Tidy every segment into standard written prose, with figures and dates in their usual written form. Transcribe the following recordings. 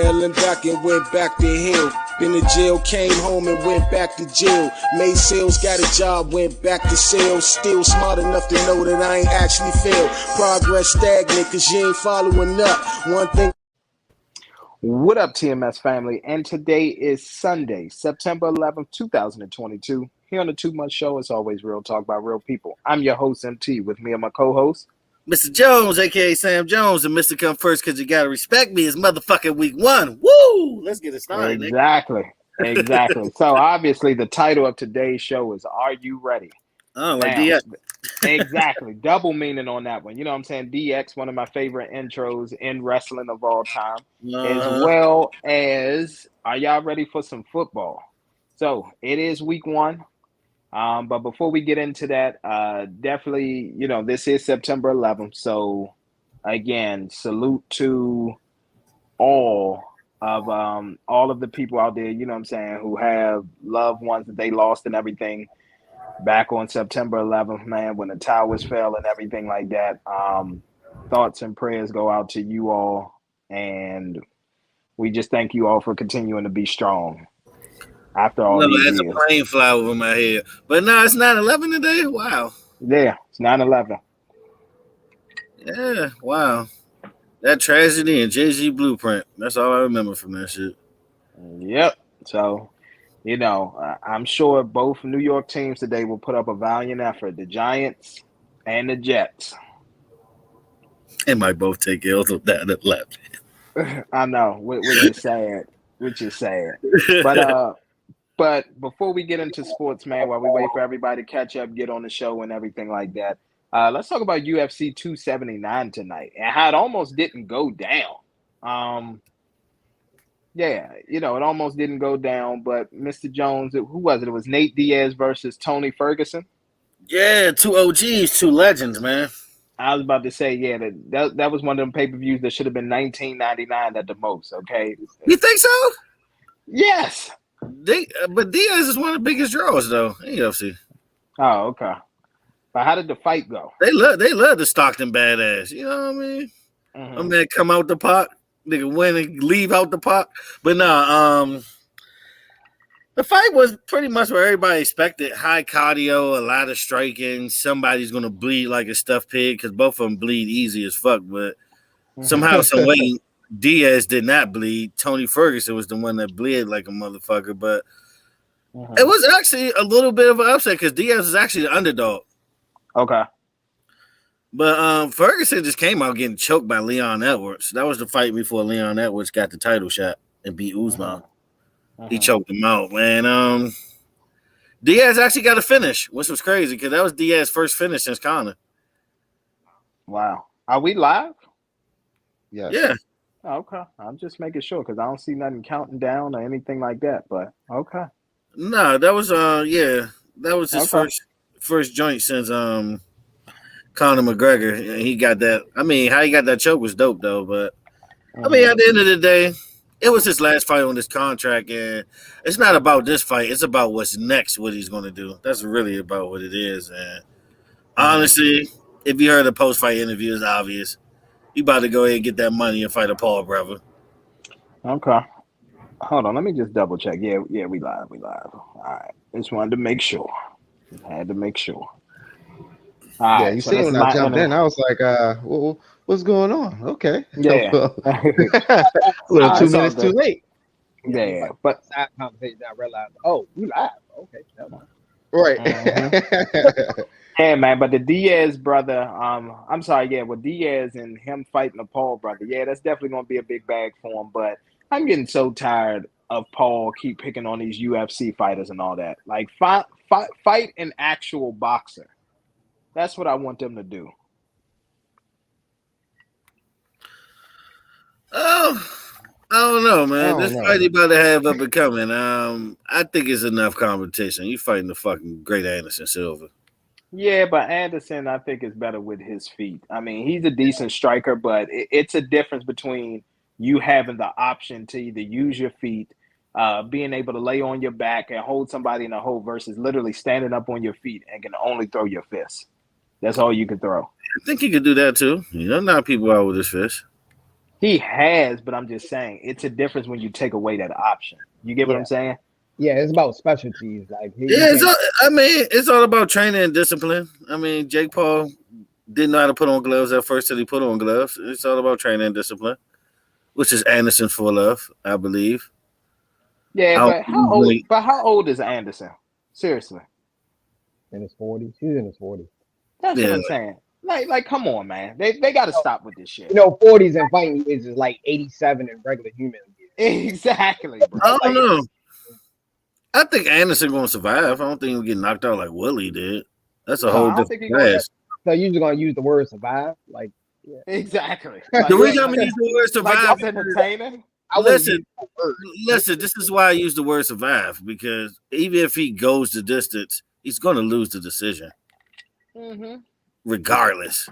Hell and back and went back to hell. Been to jail, came home and went back to jail. Made sales, got a job, went back to sales. Still smart enough to know that I ain't actually failed. Progress stagnant, cause you ain't following up. One thing. What up, TMS family? And today is Sunday, September 11th, 2022. Here on the 2 Month Show, it's always real talk by real people. I'm your host, MT, with me and my co-host, Mr. Jones, a.k.a. Sam Jones, and Mr. Come First because you got to respect me. It's motherfucking week one. Woo! Let's get it started. Exactly. So, obviously, the title of today's show is Are You Ready? Oh, like DX. Exactly. Double meaning on that one. You know what I'm saying? DX, one of my favorite intros in wrestling of all time, as well as are y'all ready for some football? So, it is week one. But before we get into that, definitely, this is September 11th. So, again, salute to all of the people out there, you know what I'm saying, who have loved ones that they lost and everything back on September 11th, man, when the towers fell and everything like that. Thoughts and prayers go out to you all. And we just thank you all for continuing to be strong. After all these years. A plane fly over my head. But no, it's 9/11 today? Wow. Yeah, it's 9/11. Yeah, wow. That tragedy and Jay-Z blueprint. That's all I remember from that shit. Yep. So, I'm sure both New York teams today will put up a valiant effort. The Giants and the Jets. They might both take L's on that and left. I know, which is sad. But before we get into sports, man, while we wait for everybody to catch up, get on the show and everything like that, let's talk about UFC 279 tonight and how it almost didn't go down. It almost didn't go down, but Mr. Jones, who was it? It was Nate Diaz versus Tony Ferguson. Yeah, two OGs, two legends, man. I was about to say, that was one of them pay-per-views that should have been $19.99 at the most, okay? You think so? Yes. But Diaz is one of the biggest draws, though, in UFC. Oh, okay. But how did the fight go? They love the Stockton badass. You know what I mean? Mm-hmm. I mean, come out the pot, nigga win and leave out the pot. But the fight was pretty much what everybody expected. High cardio, a lot of striking. Somebody's gonna bleed like a stuffed pig because both of them bleed easy as fuck. But somehow, some way, Diaz did not bleed. Tony Ferguson was the one that bled like a motherfucker. But it was actually a little bit of an upset because Diaz is actually the underdog. Okay. But Ferguson just came out getting choked by Leon Edwards. That was the fight before Leon Edwards got the title shot and beat Usman. He choked him out, man. Diaz actually got a finish, which was crazy because that was Diaz's first finish since Conor. Wow. Are we live? Yes. Yeah. Okay. I'm just making sure because I don't see nothing counting down or anything like that. But okay. No, that was that was his first joint since Conor McGregor. He got that. I mean, how he got that choke was dope though. But I mean, at the end of the day, it was his last fight on this contract, and it's not about this fight. It's about what's next, what he's going to do. That's really about what it is. And honestly, if you heard the post-fight interview, it's obvious. He about to go ahead and get that money and fight a Paul brother. Okay. Hold on. Let me just double check. Yeah, we live. All right. Just wanted to make sure. Had to make sure. Yeah, you see when I jumped in, I was like, what's going on? Okay. Yeah. A little 2 minutes too late. Yeah, but side conversation, I realized, we live. Okay, never mind. Right. Yeah, man, but the Diaz brother, I'm sorry, with Diaz and him fighting the Paul brother, that's definitely going to be a big bag for him, but I'm getting so tired of Paul keep picking on these UFC fighters and all that. Like, fight an actual boxer. That's what I want them to do. Oh, I don't know, man. This fight he about to have up and coming. I think it's enough competition. You fighting the fucking great Anderson Silva. Yeah, but Anderson, I think, is better with his feet. I mean, he's a decent striker, but it's a difference between you having the option to either use your feet, being able to lay on your back and hold somebody in a hold versus literally standing up on your feet and can only throw your fists. That's all you can throw. I think he could do that too. Knock people out with his fist. He has, but I'm just saying it's a difference when you take away that option. You get what I'm saying? Yeah, it's about specialties. Like it's all about training and discipline. I mean, Jake Paul didn't know how to put on gloves at first till he put on gloves. It's all about training and discipline, which is Anderson full of, I believe. Yeah, but how old is Anderson? Seriously. In his 40s. He's in his 40s. That's what I'm saying. Like, come on, man. They got to stop with this shit. 40s and fighting is like 87 in regular humans. Exactly, bro. I don't know. I think Anderson going to survive. I don't think he'll get knocked out like Willie did. That's a whole different class. So you're just going to use the word survive? Like, exactly. The reason I'm going to use the word survive. Like entertaining. Listen, this is why I use the word survive, because even if he goes the distance, he's going to lose the decision. Mm-hmm. Regardless.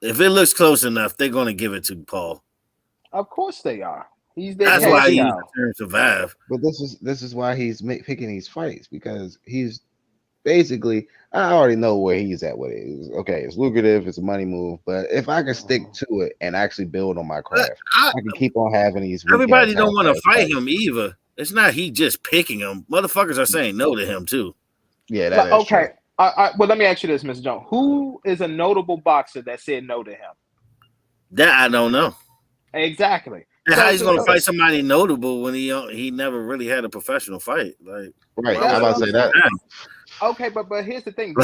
If it looks close enough, they're going to give it to Paul. Of course they are. That's why I use the term survive. But this is why he's picking these fights, because he's basically, I already know where he's at with it. Okay, it's lucrative, it's a money move, but if I can stick to it and actually build on my craft, I can keep on having these. Everybody don't want to fight him either. It's not he just picking him. Motherfuckers are saying no to him too. Yeah, that is true. Well, let me ask you this, Mr. Jones. Who is a notable boxer that said no to him? That I don't know. Exactly. How he's going to fight somebody notable when he never really had a professional fight? Like, right? I'm about to say that. Okay, but here's the thing.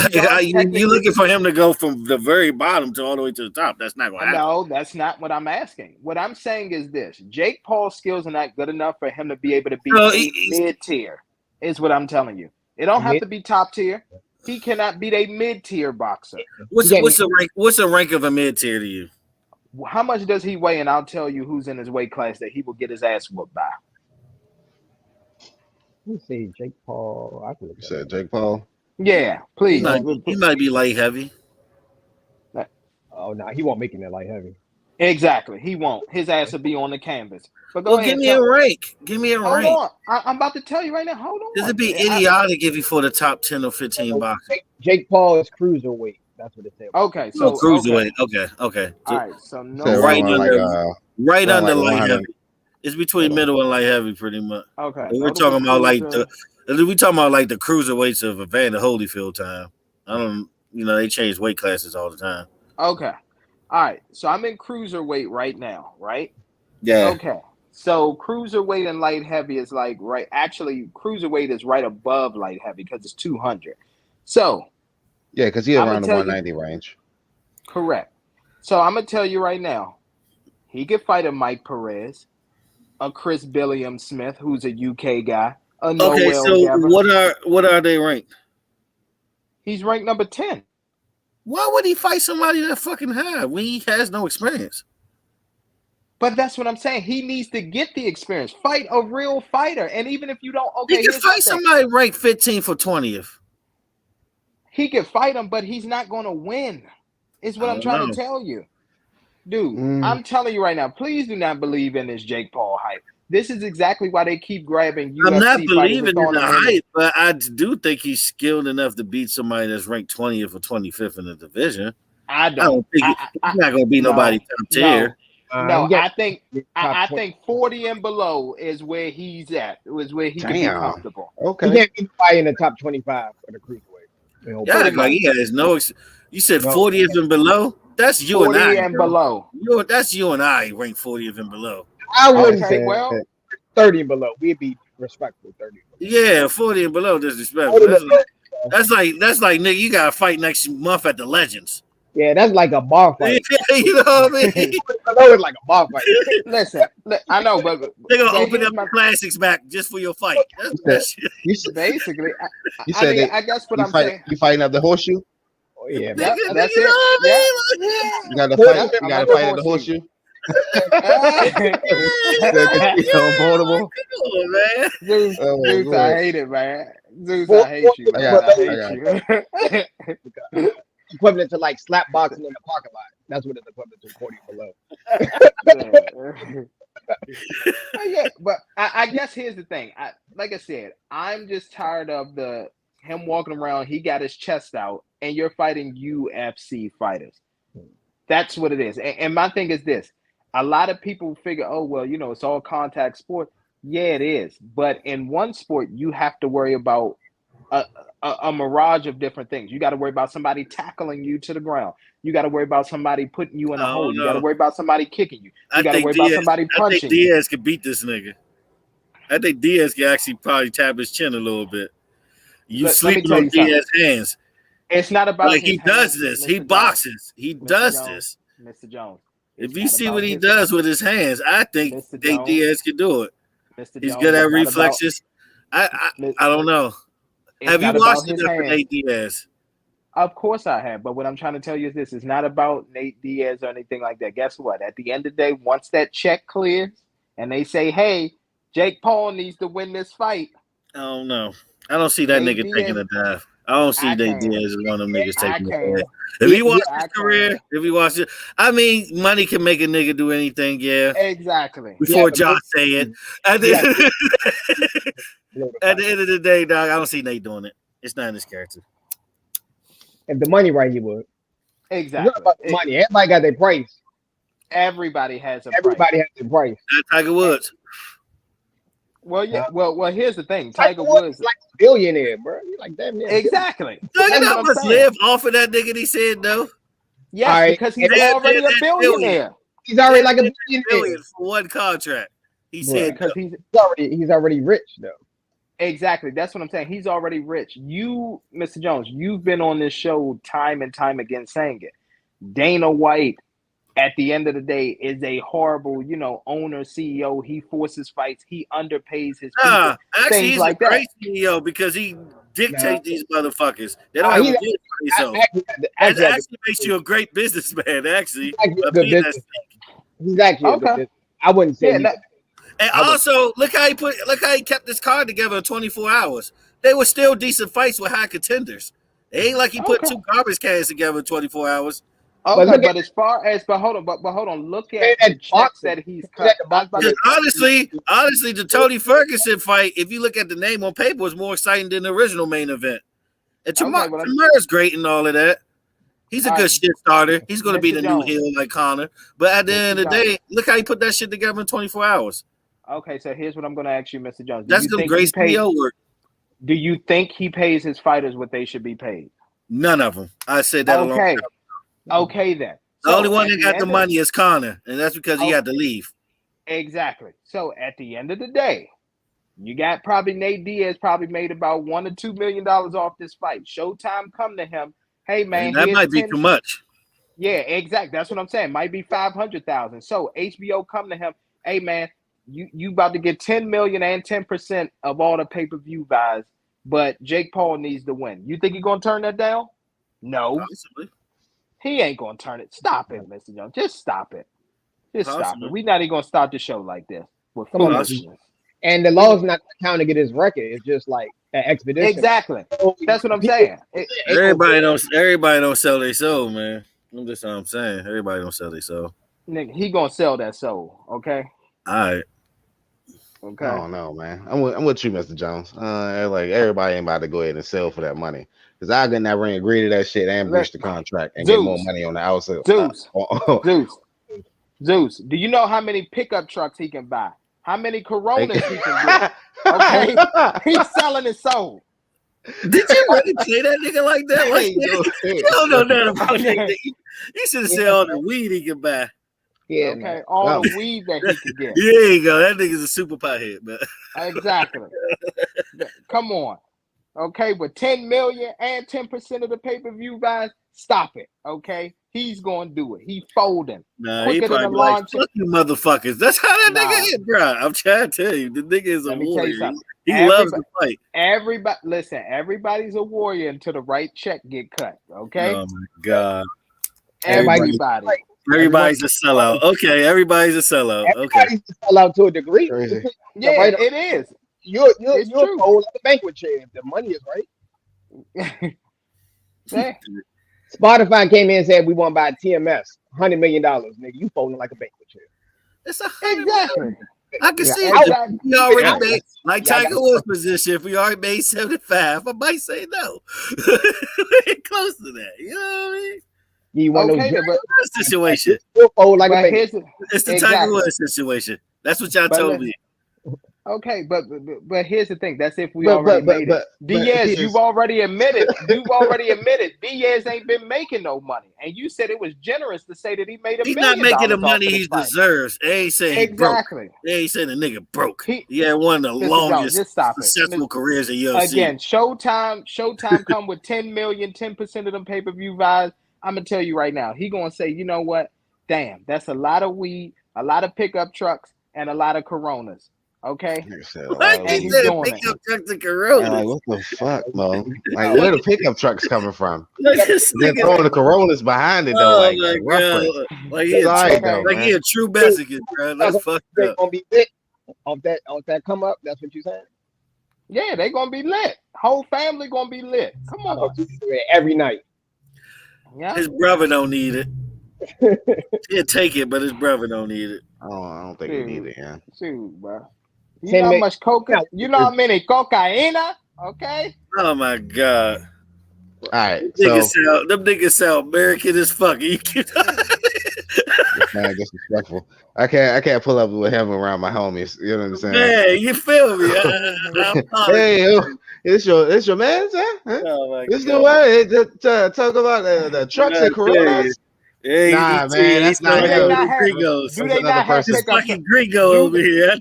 You looking for him to go from the very bottom to all the way to the top? That's not going to happen. No, that's not what I'm asking. What I'm saying is this: Jake Paul's skills are not good enough for him to be able to be mid tier. Is what I'm telling you. It don't have to be top tier. He cannot beat a mid tier boxer. What's the rank of a mid tier to you? How much does he weigh? And I'll tell you who's in his weight class that he will get his ass whooped by. Let me see, Jake Paul. I You said Jake Paul? Yeah, please. He might be light heavy. Oh no, he won't make it that light heavy. Exactly, he won't. His ass will be on the canvas. But give me a rank. Give me a rank. Hold on, I'm about to tell you right now. Hold on. Does it be idiotic if you for the top 10 or 15 boxers? Jake Paul is cruiserweight. That's what it says. Okay, so cruiserweight. Okay. All right, so no, right under light heavy. It's between middle and light heavy, pretty much. Okay, we're talking about the cruiserweights of Evander Holyfield time. I don't, they change weight classes all the time. Okay, all right. So I'm in cruiserweight right now, right? Yeah. Okay. So cruiserweight and light heavy is like right. Actually, cruiserweight is right above light heavy because it's 200. So. Yeah, because he's around the 190 range. Correct. So I'm gonna tell you right now, he could fight a Mike Perez, a Chris Billiam Smith, who's a UK guy. Okay, so Gavin. what are they ranked? He's ranked number 10. Why would he fight somebody that fucking high when he has no experience? But that's what I'm saying. He needs to get the experience. Fight a real fighter, and even if you don't, okay, he can fight somebody ranked 15th or 20th. He can fight him, but he's not going to win. Is what I'm trying to tell you. Dude, I'm telling you right now, please do not believe in this Jake Paul hype. This is exactly why they keep grabbing UFC. I'm not believing in the hype, but I do think he's skilled enough to beat somebody that's ranked 20th or 25th in the division. I don't think he's not going to beat nobody top tier. No, I think 40 and below is where he's at. Is where he can be comfortable. Okay. He can't be fighting in the top 25 for the cruiserweight. Yeah, like he has no. You said 40th and below. That's you and I. 40 and below. That's you and I ranked 40th and below. I wouldn't say 30 and below. We'd be respectful 30. Yeah, 40 and below disrespectful. That's like nigga, you gotta fight next month at the Legends. Yeah, that's like a bar fight. You know what I mean? I know it's like a bar fight. Listen, I know, but they're gonna open up my classics back just for your fight. Basically, I guess what I'm saying. You fighting at the horseshoe? Oh yeah, that's it. Yeah. You gotta fight. You gotta fight at the horseshoe. Zeus, I hate it, man. Zeus, I hate you. I hate you. Equivalent to like slap boxing in the parking lot. That's what it's equivalent to 40 below. Yeah, but I guess here's the thing. Like I said, I'm just tired of him walking around. He got his chest out, and you're fighting UFC fighters. That's what it is. And my thing is this: a lot of people figure, oh well, it's all contact sport. Yeah, it is. But in one sport, you have to worry about a mirage of different things. You got to worry about somebody tackling you to the ground. You got to worry about somebody putting you in a hole. You got to worry about somebody kicking you. You got to worry about somebody punching you. Diaz could beat this nigga. I think Diaz can actually probably tap his chin a little bit. You sleeping on Diaz's hands. It's not about like he does this. He boxes. He does this. Mr. Jones. If you see what he does with his hands, I think Diaz can do it. He's good at reflexes. I don't know. Have you watched it for Nate Diaz? Of course I have. But what I'm trying to tell you is this. It's not about Nate Diaz or anything like that. Guess what? At the end of the day, once that check clears and they say, hey, Jake Paul needs to win this fight. I don't know. I don't see that nigga taking a dive. I don't see Nate Diaz as one of them niggas taking a dive. If he watches his career, if he watches, I mean, money can make a nigga do anything, yeah. Exactly. Before Josh say it. At the end of the day, dog, I don't see Nate doing it. It's not in his character. If the money right, he would. Exactly. It's not about the money. Everybody got their price. Everybody has a Everybody has their price. Not Tiger Woods. Well, yeah. Well, here's the thing. Tiger Woods like a billionaire, bro. You're like damn. Exactly. So you know must live off of that nigga. He said no. Yes, right. Because he's already a billionaire. He's already like a billionaire for one contract. He said because he's already rich though. Exactly. That's what I'm saying. He's already rich. You, Mr. Jones, you've been on this show time and time again saying it. Dana White, at the end of the day, is a horrible, owner, CEO. He forces fights. He underpays his people. Actually, he's like a great CEO because he dictates these motherfuckers. They don't have a good for themselves. That actually makes you a great businessman, actually. He's actually a good. I wouldn't say that. And also, look how he kept this card together in 24 hours. They were still decent fights with high contenders. It ain't like he put two garbage cans together in 24 hours. Okay, but as far as hold on, look at the checks that he's cut. Honestly, the Tony Ferguson fight, if you look at the name on paper, was more exciting than the original main event. And Tamara's great and all of that. He's a good shit starter. He's going to be the new heel like Conor. But at the end of the day, look how he put that shit together in 24 hours. Okay, so here's what I'm going to ask you, Mr. Jones. That's some great CEO work. Do you think he pays his fighters what they should be paid? None of them. I said that alone. Okay, then. The only one that got the money is Conor, and that's because he had to leave. Exactly. So at the end of the day, you got probably Nate Diaz probably made about $1 or $2 million off this fight. Showtime come to him. Hey man, that might be too much. Yeah, exactly. That's what I'm saying. Might be 500,000. So HBO come to him. Hey man, you about to get 10 million and 10% of all the pay-per-view buys, but Jake Paul needs to win. You think he's gonna turn that down? No. Possibly. He ain't gonna turn it. Stop it, Mr. Jones. Just stop it. Stop it. We're not even gonna start the show like this with foolishness. And the law's not counting it as record. It's just like an expedition. Exactly. That's what I'm saying. Everybody don't sell their soul, man. That's what I'm saying. Everybody don't sell their soul. Nigga, he gonna sell that soul. Okay. All right. Okay. I don't know, man. I'm with you, Mr. Jones. Like everybody ain't about to go ahead and sell for that money. Because I could never agree to that shit and breach the contract and get more money on the outside. Zeus, do you know how many pickup trucks he can buy? How many Coronas he can get? Okay, he's selling his soul. Did you really say that nigga like that? Like, you don't know nothing about that. You should have said all the weed he can buy. Yeah, okay, all the weed that he can get. There you go. That nigga's a super pothead, man. Exactly. Come on. Okay, with 10 million and 10% of the pay-per-view buys, stop it. Okay, he's gonna do it. He folding. Nah, he probably like, fuck you motherfuckers. That's how that nigga is, bro. I'm trying to tell you, the nigga is a warrior. He loves to fight. Everybody's a warrior until the right check get cut. Okay. Oh my god. Everybody's a sellout. Okay, everybody's a sellout. Everybody's a sellout to a degree. Yeah, it is. You're old like a banquet chair if the money is right. Yeah. Spotify came in and said we want to buy TMS, $100 million. Nigga, you folding like a banquet chair. It's exactly. I can see it. We already made, like Tiger Woods' position. If we already made 75, I might say no. We ain't close to that. You know what I mean? You want Okay, those but situation. fold like a but baby. here's the, It's the Tiger exactly. Woods situation. That's what y'all But told let- me. Okay, but here's the thing. That's if we But already but made but it. but Diaz, here's you've already admitted. Diaz ain't been making no money, and you said it was generous to say that he made $1 He's million not making the off money of he this fight. deserves. They ain't saying he broke. Exactly. They ain't saying the nigga broke. He- He had one of the Mr. Jones, longest just stop it. successful careers in UFC. Again, Showtime come with 10 million, 10% of them pay-per-view buys. I'm gonna tell you right now, he gonna say, you know what? Damn, that's a lot of weed, a lot of pickup trucks, and a lot of Coronas. Okay, What? and He he's said doing pickup truck to like, Coronas. what the fuck, Mo? Like, where the pickup trucks coming from? Look at this They're nigga. throwing the Coronas behind it though, Oh like my reference. god! Like It's all right Okay. though, like he man. a true Mexican, bro. That's fucked They're up. gonna be lit off that come up. That's what you saying? yeah, they gonna be lit. Whole family gonna be lit. Come on, Every night. yeah. His brother don't need it. He'll take it, but his brother don't need it. I don't think we need it, yeah. Shoot, bro. You 10 know how mi- much coca? You know how many cocaina? Okay. Oh my god! All right, Them niggas sound American as fuck. man, disrespectful. I can't pull up with him around my homies. You know what I'm saying? Man, you feel me? Hey, yo, it's your man, sir? Huh? Oh my This the God. way to talk about the trucks and Coronas. Hey, Nah, man, that's not Do they him. not have? Gringos. Do That's they another not have person. This pickup? fucking gringo Do- over here.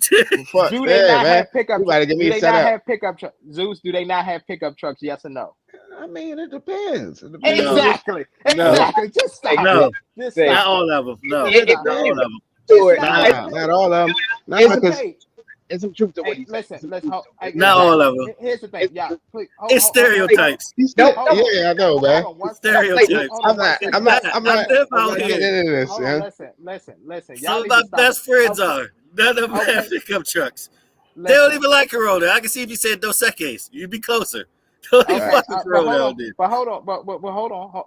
Fuck, Do they yeah, not man. have pickup? You better get Do me they set not up. have pickup trucks? Zeus, do they not have pickup trucks? Yes or no? I mean, it depends. It depends. No. Exactly. No. Exactly. Just stop No. it. Just Say- Not stop all of them. No. It Not all of them. to it. Nah, Not all of them. Nah, It's because Okay. There's some truth to what Hey, he said. listen. Let's hold. Not all of them. Here's the thing. Yeah. Please. It's stereotypes. No, yeah, I know, man. Stereotypes. I'm not getting into this. Hold Yeah. on, listen. Y'all Some of need my to stop best it. friends Okay, are. None of them Okay. have pickup trucks. They listen. don't even like Corona. I can see if you said Dos Equis. You'd be closer. Don't even Okay, fuck but with Corona hold out on, there. but hold on, but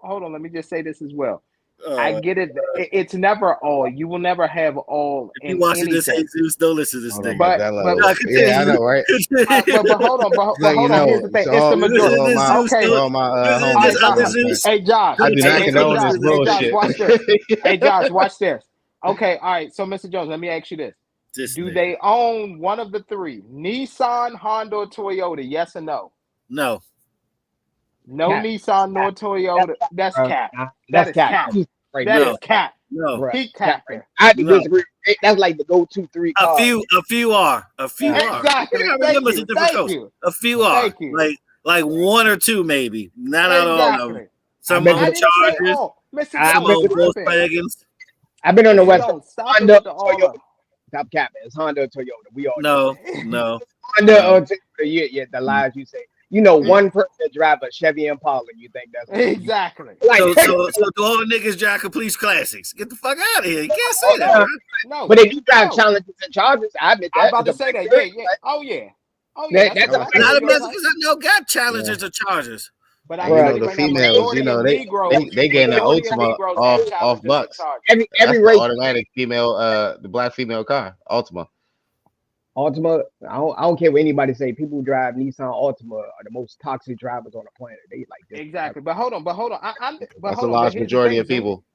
hold on. Let me just say this as well. Oh, I get it. It's never all. You will never have all if you in watching this, anything. Jesus, don't listen to this Hold on, nigga. But- that but- level. No, Yeah, I know, right? But hold on, but Let you hold on. know. Here's the thing. So It's the all- majority. all my- Okay. all my Listen to homies. All right, this Josh. other Zeus. Hey, Josh. I do not Hey, condone Josh. this Hey, Josh, bullshit. watch this. Hey, Josh, watch this. Okay, all right. So, Mr. Jones, let me ask you this: This do nigga. they own one of the three? Nissan, Honda, or Toyota? Yes or no? No. No Cap. Nissan nor Toyota. That's cap. That's That is cap. Right That there. is cap. No. Bruh. He capping. I have to No. disagree. That's like the go-to 3 A cars. few are. A few are. Exactly. You gotta Thank remember it's a you. different Thank coast. you. A few are. Thank you. Like one or two maybe. Not all of them. Exactly. Some I of I them didn't say Chargers. all. Mr. I Some Jones, of them stop it. Volkswagens. I've been on the Mr. west. Jones, stop it Honda, with the all Toyota. up. Stop capping. It's Honda or Toyota. We all No. Honda No. or Toyota. Yeah, the lies you say. You know, one person that drive a Chevy Impala, you think that's Exactly. like, So do all niggas drive complete classics? Get the fuck out of here! You can't say that, bro. No. but they do drive No. Challenges and Chargers. I admit that. I'm about to It's a say that. black Yeah. bird. Oh, yeah. Oh, That- yeah. that's a a black A lot of bird. Mexicans I know got Challengers or Chargers. But And I'm you know telling the right now, females, majority you know, of they Negroes, they getting the majority of Ultima Negroes off have Challengers and bucks. Chargers. Every That's the race. automatic female, the black female car, Ultima. Altima, I don't care what anybody say. People who drive Nissan Altima are the most toxic drivers on the planet. They like this. Exactly. But hold on. But That's a large majority of people.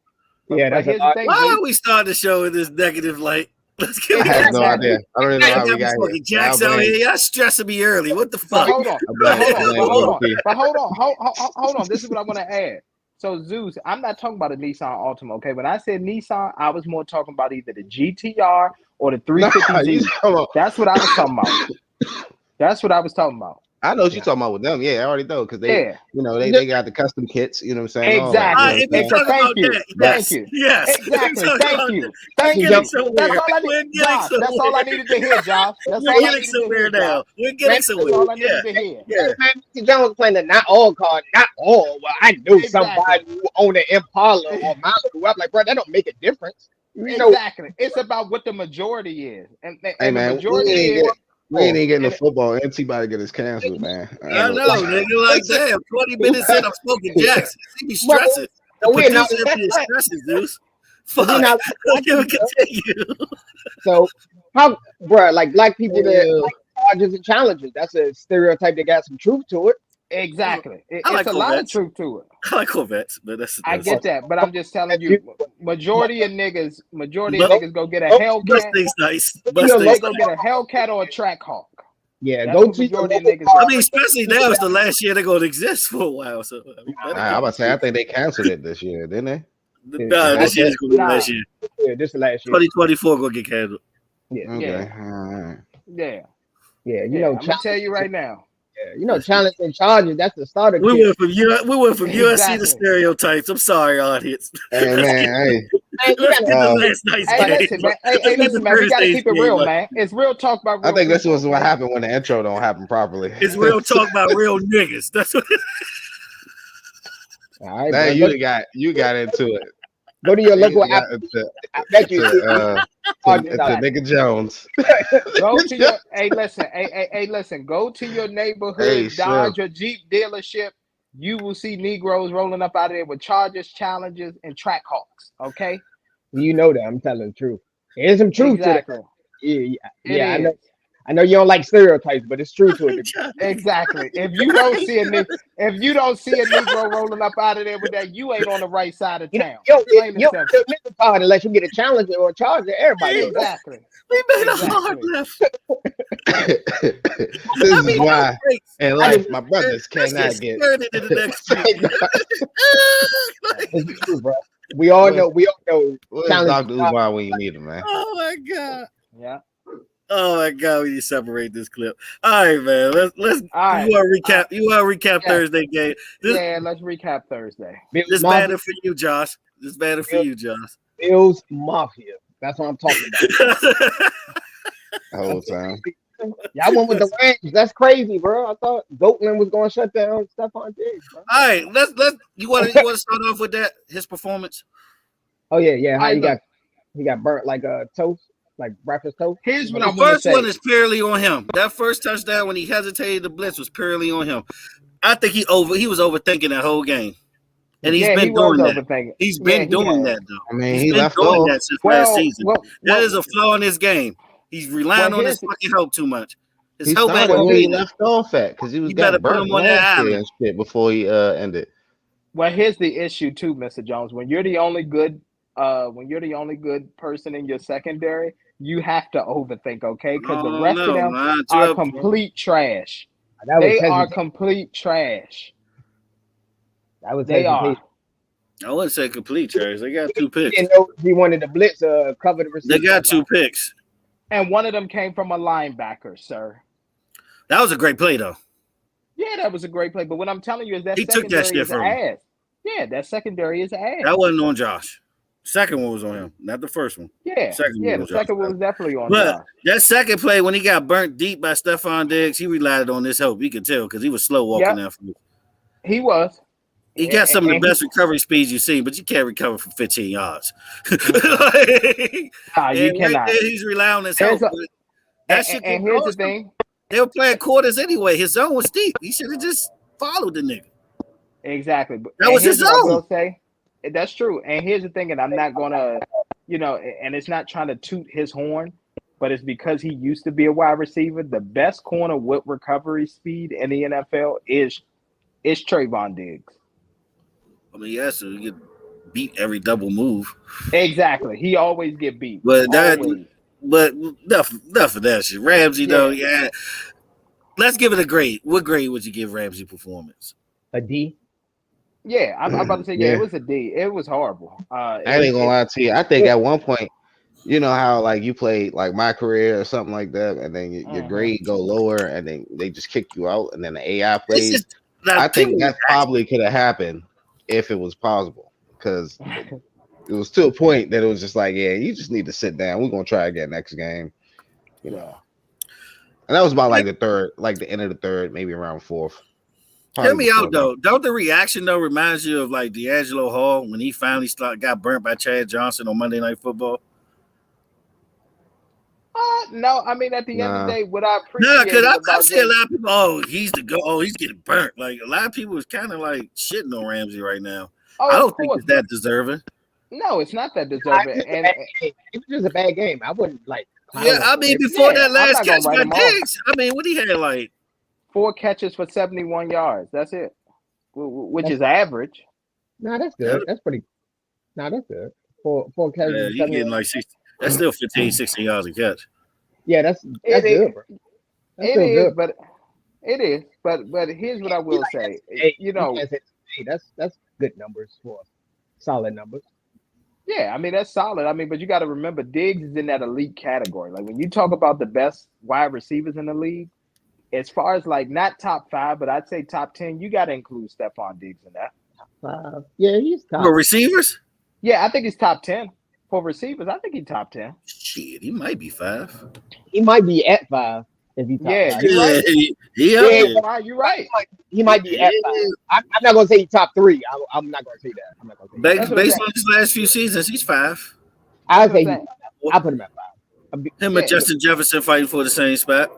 Yeah, But that's a here's the lot. thing, Why Zeus. are we starting the show in this negative light? Let's get I have no Exactly. idea. I don't even know Y'all how we got me got smoking here. jacks out here. Y'all stressing me early. What the But fuck? hold on. I But blame- hold on. I blame But hold on. Loki. But hold on. This is what I want to add. So Zeus, I'm not talking about a Nissan Altima. Okay, when I said Nissan, I was more talking about either the GTR or the 350Z. Nah, you talking about- That's what I was talking about. That's what I was talking about. I know what you're talking about with them. Yeah, I already know because they, Yeah. you know, they got the custom kits. You know what I'm saying? All that, Exactly. If you know you what I'm talk Thank about you. that, Thank yes, you. yes. Exactly. Talk Thank about you. that. Thank We're you. getting somewhere. That's all I We're need. getting Josh, that's all I somewhere. needed to hear, Josh. That's We're all I getting needed to somewhere hear, now. Josh. We're getting That's somewhere. all I needed Yeah, to hear. yeah. Man, Mr. Jones playing the not all card, not all. Well, I know Exactly. somebody who own an Impala or Malibu. I'm like, bro, that don't make a difference. You know, Exactly. It's about what the majority is. And Hey the man, majority we is ain't getting the and- football. NT about to get us canceled, man. I know, nigga. Like, damn, 20 minutes in, I'm smoking jacks. See me stressing. The No, we're not- producer be stressing, Zeus. Fuck. we're not- Let's give it continue. So how, bro, like black people that like charges and challenges. That's a stereotype that got some truth to it. Exactly. I like It's a lot of Corvettes. truth to it. I like Corvettes, but I get that, but I'm just telling you, majority of niggas go get a Hellcat. Mustang's nice. They go get a Hellcat or a Trackhawk. Yeah, That's go what to majority of your niggas. I mean, especially now, it's the last year they're gonna exist for a while. So I mean, I'm about to say, I think they canceled it this year, didn't they? nah, this year's gonna be last year. Yeah, this is last year. 2024 gonna get canceled. Yeah. Okay. Yeah. Yeah, you know, I'm gonna tell you right now. Yeah, you know, challenge and charges. That's the starter. We kit. went from USC Exactly. to stereotypes. I'm sorry, audience. Hey man, hey. Let's get the last night's Hey, game. listen, man. Hey, listen, man. We gotta keep it real, man. It's real talk about real. I think this was people, what okay? happened when the intro don't happen properly. It's real talk about real niggas. That's what. All right, Now bro, you got into it. go to your local You app. got into I bet you. Nigga Jones. Go to your listen. Go to your neighborhood Dodge or Jeep dealership. You will see Negroes rolling up out of there with Chargers, Challengers, and Trackhawks. Okay, You know that. I'm telling the truth. There's some truth exactly. to that. It Yeah. is. I know you don't like stereotypes, but it's true to it. Exactly. If you don't see a Negro rolling up out of there with that, you ain't on the right side of town. Plain and simple. You're card unless you get a challenger or a charger. Everybody. Exactly. We made a hard left. This is why in life my brothers cannot get skirted into the next It's true, bro. We all know. Where's Challenge- Dr. Umar when you need him, man. Oh my god. Yeah. Oh my god, we need to separate this clip. All right, man. Let's All right. you want to recap Yeah. Thursday game. Let's recap Thursday. This banner for you, Josh. This banner for you, Josh. Bills Mafia. That's what I'm talking about. The whole time. Y'all went with the Rams. That's crazy, bro. I thought Goatland was going to shut down Stephon Diggs, bro. All right, let's you want to start off with that his performance. Oh yeah. How he got burnt like a toast, like breakfast toast. Here's what The I want to first say. one is purely on him. That first touchdown when he hesitated to blitz was purely on him. I think he was overthinking that whole game, and he's been doing that. He's been doing that though. I mean, He's he been left doing off. that since last season. That is a Well, flaw in his game. He's relying Well, on his fucking help too much. His He help ain't started gonna where he be there. left off at because he was You better got put burnt him on that last year island. and shit before he ended. Well, here's the issue too, Mr. Jones. When you're the only good person in your secondary, you have to overthink, okay? Because the rest of them are complete trash. They are complete trash. They are. I wouldn't say complete trash. They got 2 picks. He didn't know he wanted to blitz cover the receiver. They got 2 picks. And one of them came from a linebacker, sir. That was a great play, though. Yeah, that was a great play. But what I'm telling you is that He took that secondary shit is from him. ass. Yeah, that secondary is ass. That wasn't on Josh. Second one was on him, not the first one. Yeah, the second one was definitely on But Josh. that second play, when he got burnt deep by Stephon Diggs, he relied on this help. You could tell because he was slow walking after. He was. He got some of the best recovery speeds you've seen, but you can't recover from 15 yards. You cannot. He's relying on his help. And here's the thing. They were playing quarters anyway. His zone was deep. He should have just followed the nigga. Exactly. That was his zone. I will say, that's true. And here's the thing, and I'm not gonna, and it's not trying to toot his horn, but it's because he used to be a wide receiver. The best corner with recovery speed in the NFL is Trayvon Diggs. I mean, yes, so he get beat every double move. Exactly. He always get beat. But enough of that shit. Ramsey, though, yeah. Let's give it a grade. What grade would you give Ramsey performance? A D. Yeah, I'm about to say, it was a D. It was horrible. I ain't gonna lie to you. I think at one point, you know how like you played like my career or something like that, and then your grade go lower, and then they just kick you out, and then the AI plays. I think that probably could have happened if it was possible, because it was to a point that it was just like, yeah, you just need to sit down. We're gonna try again next game, you know. And that was about like the third, like the end of the third, maybe around fourth. Hear me out though. Don't the reaction though remind you of like D'Angelo Hall when he finally got burnt by Chad Johnson on Monday Night Football? No, I mean at the end of the day, what I appreciate. No, because I've seen a lot of people. Oh, he's the go. Oh, he's getting burnt. Like a lot of people is kind of like shitting on Ramsey right now. I don't think it's that deserving. No, it's not that deserving. And it was just a bad game. I wouldn't like. Yeah, I mean before that last catch by Diggs, I mean what he had like 4 catches for 71 yards. That's it, which is average. Nah, that's good. That's pretty. Nah, that's good. Four catches. He getting like 60. That's still 15, 16 yards a catch. Yeah, that's good, bro. That's It is, good. but it is. But here's what I will say. You know, that's good numbers for solid numbers. Yeah, I mean that's solid. I mean, but you got to remember, Diggs is in that elite category. Like when you talk about the best wide receivers in the league, as far as like not top 5, but I'd say top 10, you got to include Stephon Diggs in that. Yeah, he's top. For receivers? Yeah, I think he's top 10 for receivers. I think he's top 10. Shit, he might be 5. He might be at 5 if he's top 5. You're right. You're right. He might be at 5. I'm not gonna say top 3. I'm not gonna say that. I'm not gonna say that. Based on his last few seasons, he's 5. I would say I put him at 5. Him and Justin Jefferson fighting for the same spot.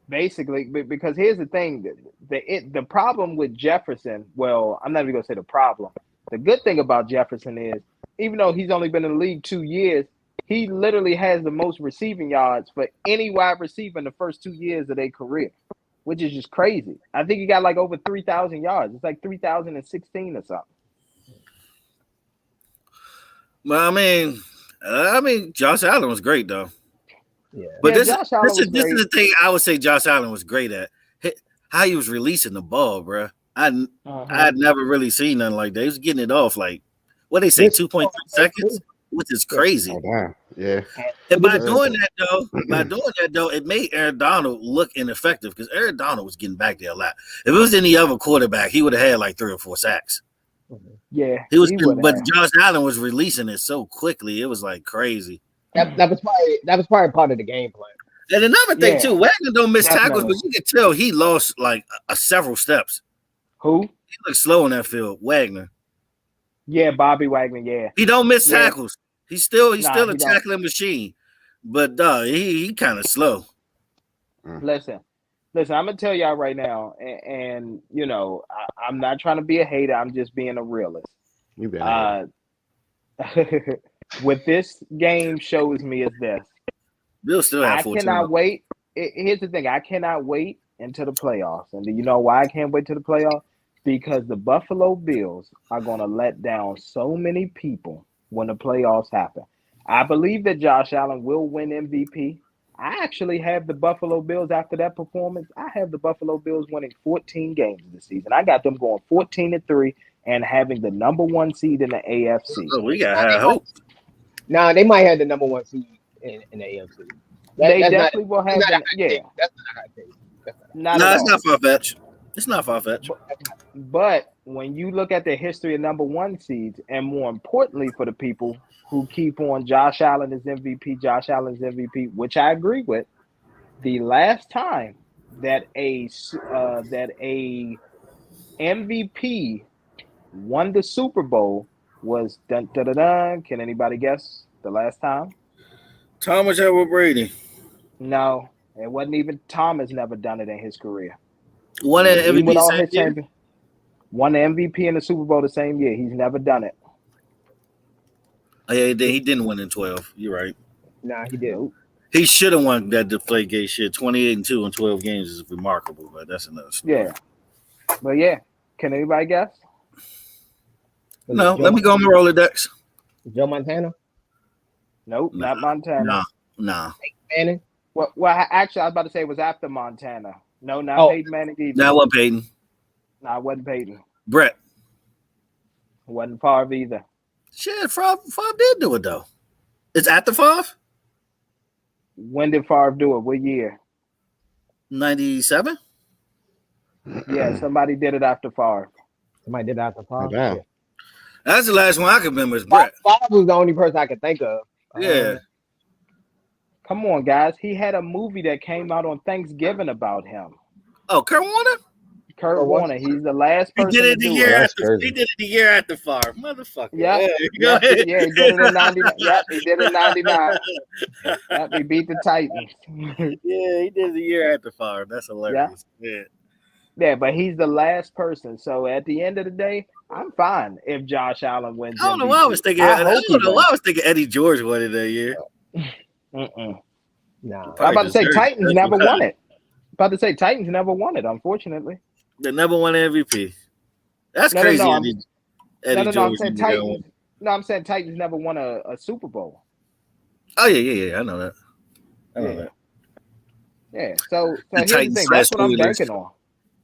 Basically, because here's the thing: the problem with Jefferson. Well, I'm not even gonna say the problem. The good thing about Jefferson is, even though he's only been in the league 2 years, he literally has the most receiving yards for any wide receiver in the first 2 years of their career, which is just crazy. I think he got like over 3,000 yards. It's like 3,016 or something. Well, I mean, Josh Allen was great though. Yeah, but this is the thing I would say Josh Allen was great at. How he was releasing the ball, bro. I'd never really seen nothing like that. He was getting it off like what they say, 2.3 seconds, which is crazy. Oh, wow. Yeah. And by doing that though, it made Aaron Donald look ineffective because Aaron Donald was getting back there a lot. If it was any other quarterback, he would have had like 3 or 4 sacks. Yeah, but Josh Allen was releasing it so quickly, it was like crazy. That was probably part of the game plan. And another thing too, Wagner don't miss tackles, but you can tell he lost like several steps. Who? He looked slow in that field, Wagner. Yeah, Bobby Wagner. Yeah, he don't miss tackles. He's still a tackling machine, but he kind of slow. Listen, I'm gonna tell y'all right now, and you know, I'm not trying to be a hater. I'm just being a realist. You better. What this game shows me is this. Bill still have 14. I cannot wait. Here's the thing. I cannot wait until the playoffs. And do you know why I can't wait to the playoffs? Because the Buffalo Bills are going to let down so many people when the playoffs happen. I believe that Josh Allen will win MVP. I actually have the Buffalo Bills after that performance. I have the Buffalo Bills winning 14 games this season. I got them going 14-3 and having the number 1 seed in the AFC. Oh, we got high hope. Nah, they might have the number 1 seed in the AFC. They definitely will have. That's not a high take. No, it's not far-fetched. It's not far-fetched. But when you look at the history of number 1 seeds, and more importantly for the people who keep on Josh Allen is MVP, which I agree with, the last time that a MVP won the Super Bowl was Can anybody guess the last time? Thomas Edward Brady. No, it wasn't even. Thomas never done it in his career. Won an MVP Won the MVP in the Super Bowl the same year. He's never done it. Oh, yeah, he didn't win in 12. You're right. Nah, he did. He should have won that Deflategate shit. 28-2 in 12 games is remarkable, but that's another story. Yeah. But yeah, can anybody guess? No, let me go on the Rolodex. Joe Montana? Nope, not Montana. Nah. Manning? Well, actually, I was about to say it was after Montana. No, not Peyton Manning either. No, it wasn't Peyton. No, it wasn't Peyton. Brett. It wasn't Favre either. Shit, Favre did do it, though. It's after Favre? When did Favre do it? What year? 97? Yeah, somebody did it after Favre. Somebody did it after Favre? Yeah. That's the last one I can remember is Brett. Favre was the only person I could think of. Yeah. Come on, guys. He had a movie that came out on Thanksgiving about him. Oh, Kurt Warner? Kurt Warner. He's the last person. He did it the year after Favre. Motherfucker. Yeah. Go ahead. Yeah, he did it in 99. Yep, he did it in 99. Yep, he beat the Titans. Yeah, he did it the year after Favre. That's hilarious. Yeah, but he's the last person. So at the end of the day, I'm fine if Josh Allen wins. I don't know why I was thinking. I was thinking Eddie George won it that year. No. Nah. I'm about to say Titans never won it. about to say Titans never won it, unfortunately. They never won MVP. That's No, crazy. no, Eddie no. I'm George saying Titans. No, I'm saying Titans never won a Super Bowl. Oh yeah. I know that. Yeah. So the here's Titans the thing. That's what I'm Steelers. banking on.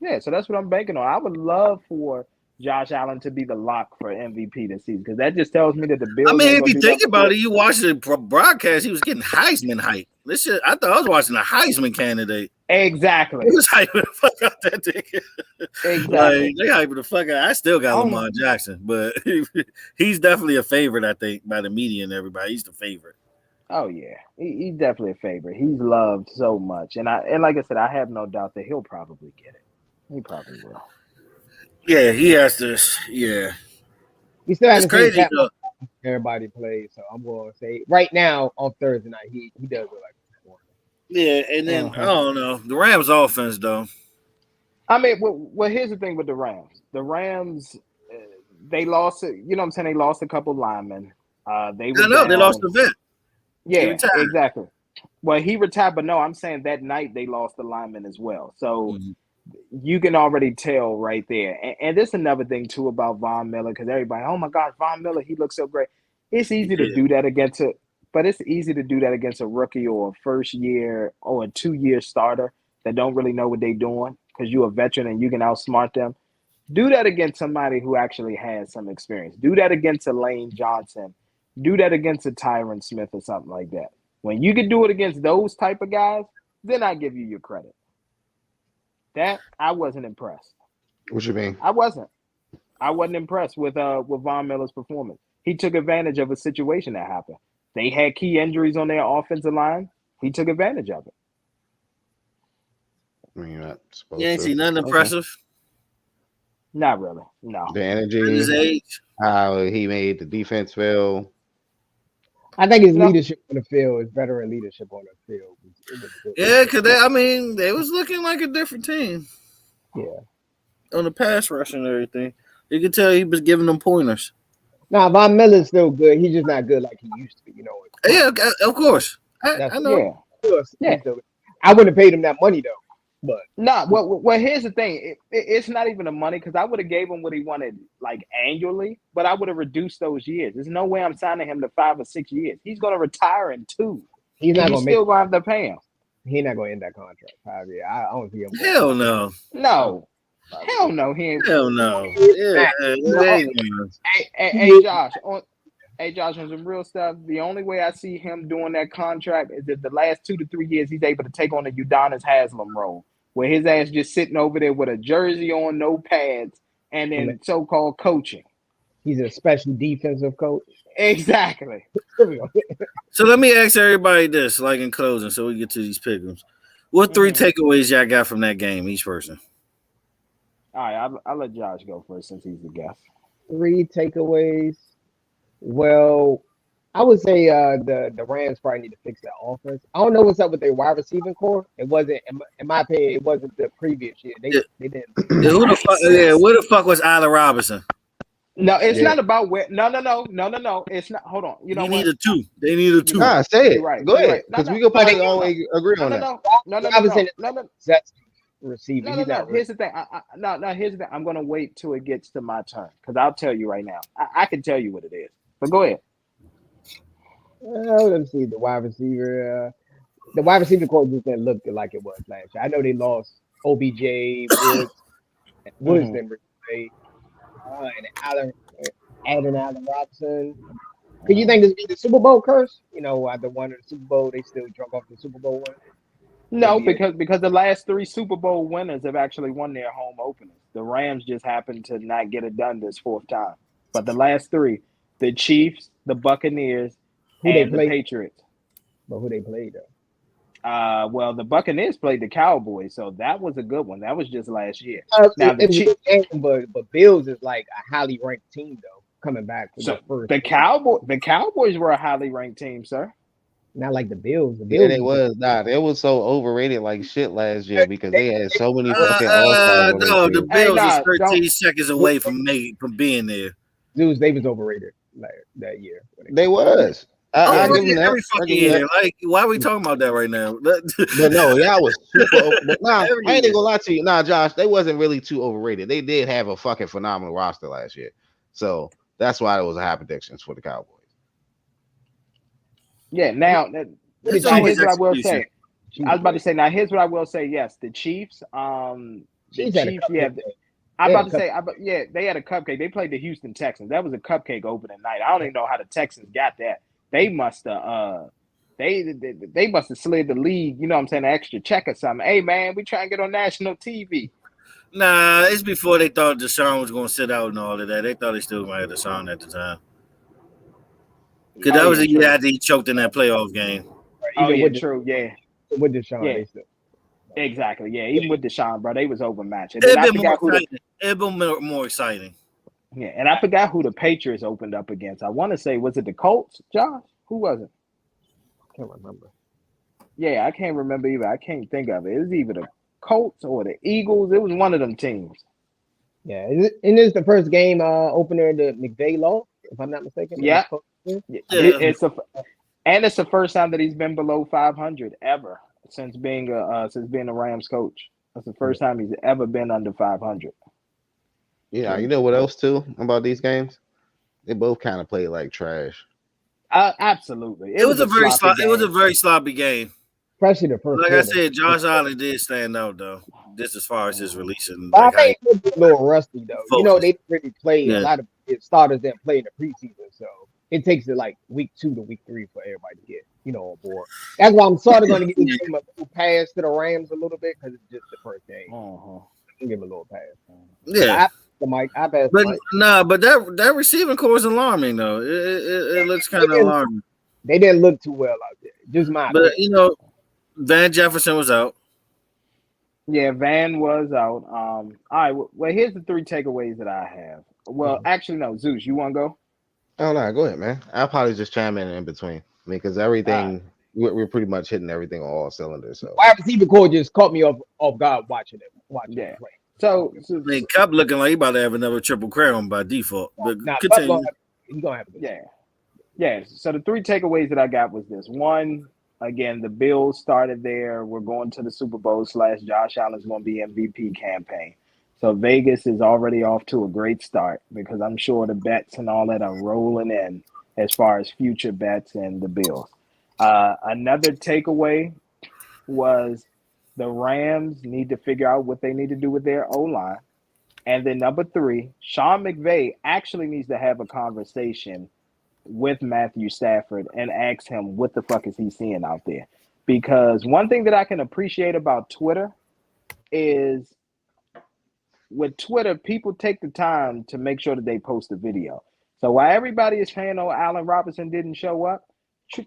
Yeah. So that's what I'm banking on. I would love for Josh Allen to be the lock for MVP this season because that just tells me that the Bills. I mean, ain't if gonna you be think that about good. it, you watch the broadcast. He was getting Heisman hype. This shit, I thought I was watching a Heisman candidate. Exactly. He was hyping the fuck out that nigga. Exactly. Like, they hyping the fuck out. I still got Lamar Jackson, but he's definitely a favorite. I think by the media and everybody, he's the favorite. Oh yeah, he's definitely a favorite. He's loved so much, and like I said, I have no doubt that he'll probably get it. He probably will. Yeah, he has this. Yeah, We still haven't seen crazy though. Everybody plays, so I'm going to say right now on Thursday night he does look like a performer. Yeah, and then I don't know the Rams' offense though. I mean, well, here's the thing with the Rams. The Rams, they lost. You know what I'm saying? They lost a couple linemen. They lost the vet. Yeah, exactly. Well, he retired, but no, I'm saying that night they lost the lineman as well. So you can already tell right there. And there's another thing too about Von Miller because everybody, oh my gosh, Von Miller, he looks so great. It's easy to do that against a rookie or a first year or a 2-year starter that don't really know what they're doing because you're a veteran and you can outsmart them. Do that against somebody who actually has some experience. Do that against a Lane Johnson. Do that against a Tyron Smith or something like that. When you can do it against those type of guys, then I give you your credit. That I wasn't impressed. What you mean? I wasn't impressed with Von Miller's performance. He took advantage of a situation that happened. They had key injuries on their offensive line. He took advantage of it. I mean, you're not supposed you ain't see nothing impressive. Not really. No. The energy, his age, how he made the defense feel. I think his leadership on the field is veteran leadership on the field. Yeah, because they was looking like a different team. Yeah. On the pass rush and everything. You could tell he was giving them pointers. Nah, Von Miller's still good. He's just not good like he used to be, you know. Yeah, of course. I know. Yeah. Of course. Yeah. I wouldn't have paid him that money, though. But well, here's the thing. It's not even the money because I would have gave him what he wanted like annually, but I would have reduced those years. There's no way I'm signing him to 5 or 6 years. He's going to retire in 2. He's not going to still going to have to pay him. He's not going to end that contract. 5 years. I don't see him. Hell no. No. Hell no. Hell no. Yeah. Hey, Josh. Hey, Josh, on some real stuff, the only way I see him doing that contract is that the last 2 to 3 years he's able to take on the Udonis Haslam role, where his ass just sitting over there with a jersey on, no pads, and then so-called coaching. He's a special defensive coach. Exactly. So let me ask everybody this, like in closing, so we get to these pick'ems. What 3 takeaways y'all got from that game, each person? All right, I'll let Josh go first since he's the guest. 3 takeaways. Well, I would say the Rams probably need to fix their offense. I don't know what's up with their wide receiving core. It wasn't, in my opinion, it wasn't the previous year. They didn't. Yeah, who the fuck? Yeah, where the fuck was Allen Robinson? No, it's not about where. No. It's not. Hold on. You know, need a 2. They need a 2. Nah, say it. Right. Go ahead, because we could probably always agree on that. No. That's receiving. No. Here's the thing. Here's the thing. I'm gonna wait till it gets to my turn because I'll tell you right now. I can tell you what it is. But go ahead. Let me see the wide receiver. The wide receiver coach just didn't look like it was last year. I know they lost OBJ, Woods didn't play, and Allen Robinson. Could you think this be the Super Bowl curse? You know, after one of the Super Bowl, they still drunk off the Super Bowl win. No, because the last 3 Super Bowl winners have actually won their home openers. The Rams just happened to not get it done this 4th time. But the last 3, the Chiefs, the Buccaneers, and the Patriots. But who they played though? Well, the Buccaneers played the Cowboys, so that was a good one. That was just last year. Now but Bills is like a highly ranked team though, coming back. The Cowboys were a highly ranked team, sir. Not like the Bills. Yeah, they was. Nah, they was so overrated like shit last year because they had so many fucking all-stars. No, the Bills was 13 seconds away from being there. Dudes, they was overrated like that year. They was. I give him Overrated that. every I fucking give him year. that. Like, why are we talking about that right now? But no, y'all was super. But nah, Every I ain't year. gonna lie to you. Nah, Josh, they wasn't really too overrated. They did have a fucking phenomenal roster last year, so that's why it was a high predictions for the Cowboys. Yeah. Now It's now always here's what I will execution. say. I was about to say, now here's what I will say. Yes, the Chiefs. The Chiefs had a Chiefs. cupcake Yeah, game. I'm They had about a to say. Yeah, they had a cupcake. They played the Houston Texans. That was a cupcake opening night. I don't even know how the Texans got that. They must have. They must have slid the league. You know what I'm saying? An extra check or something. Hey man, we try and get on national TV. Nah, it's before they thought Deshaun was going to sit out and all of that. They thought they still might have Deshaun at the time. Because that was the year after he choked in that playoff game. Oh Even yeah, with true. Yeah, with Deshaun, yeah, they still. exactly. Yeah, even with Deshaun, bro, they was overmatched. And then It'd I been more forgot who. exciting. It'd been more exciting. Yeah, and I forgot who the Patriots opened up against. I want to say, was it the Colts, Josh? Who was it? Can't remember. Yeah, I can't remember either. I can't think of it. It was either the Colts or the Eagles. It was one of them teams. Yeah, and this is the first game opener that McVay lost, if I'm not mistaken. Yeah, Yeah. it's the first time that he's been below 500 ever since being a Rams coach. That's the first time he's ever been under 500. Yeah, you know what else too about these games? They both kind of played like trash. Absolutely, It was a very sloppy it was a very sloppy game. Especially the first Like quarter. I said, Josh Allen did stand out though. Just as far as his releasing, But like I think it was a little rusty though. You know, they didn't really play a lot of starters didn't play in the preseason, so it takes it like week 2 to week 3 for everybody to get on board. That's why I'm sort of going to give this game a little pass to the Rams a little bit because it's just the first game. Give him a little pass. Yeah. I passed but Mike. but that receiving core is alarming though. It looks kind of alarming. They didn't look too well out there. Just my But opinion. Van Jefferson was out. Yeah, Van was out. All right. Well, here's the 3 takeaways that I have. Well, actually, no. Zeus, you want to go? Oh no, go ahead, man. I'll probably just chime in between. I mean, because everything we're pretty much hitting everything on all cylinders. So wide receiver core just caught me off guard watching it. Yeah. Play. So I mean, Cup looking like he about to have another triple crown by default. But continue. He's gonna have a good yeah. So the 3 takeaways that I got was this. One, again, the Bills started there. We're going to the Super Bowl / Josh Allen's going to be MVP campaign. So Vegas is already off to a great start because I'm sure the bets and all that are rolling in as far as future bets and the Bills. Another takeaway was the Rams need to figure out what they need to do with their O-line. And then number 3, Sean McVay actually needs to have a conversation with Matthew Stafford and ask him what the fuck is he seeing out there. Because one thing that I can appreciate about Twitter is with Twitter, people take the time to make sure that they post a video. So while everybody is saying, oh, Allen Robinson didn't show up,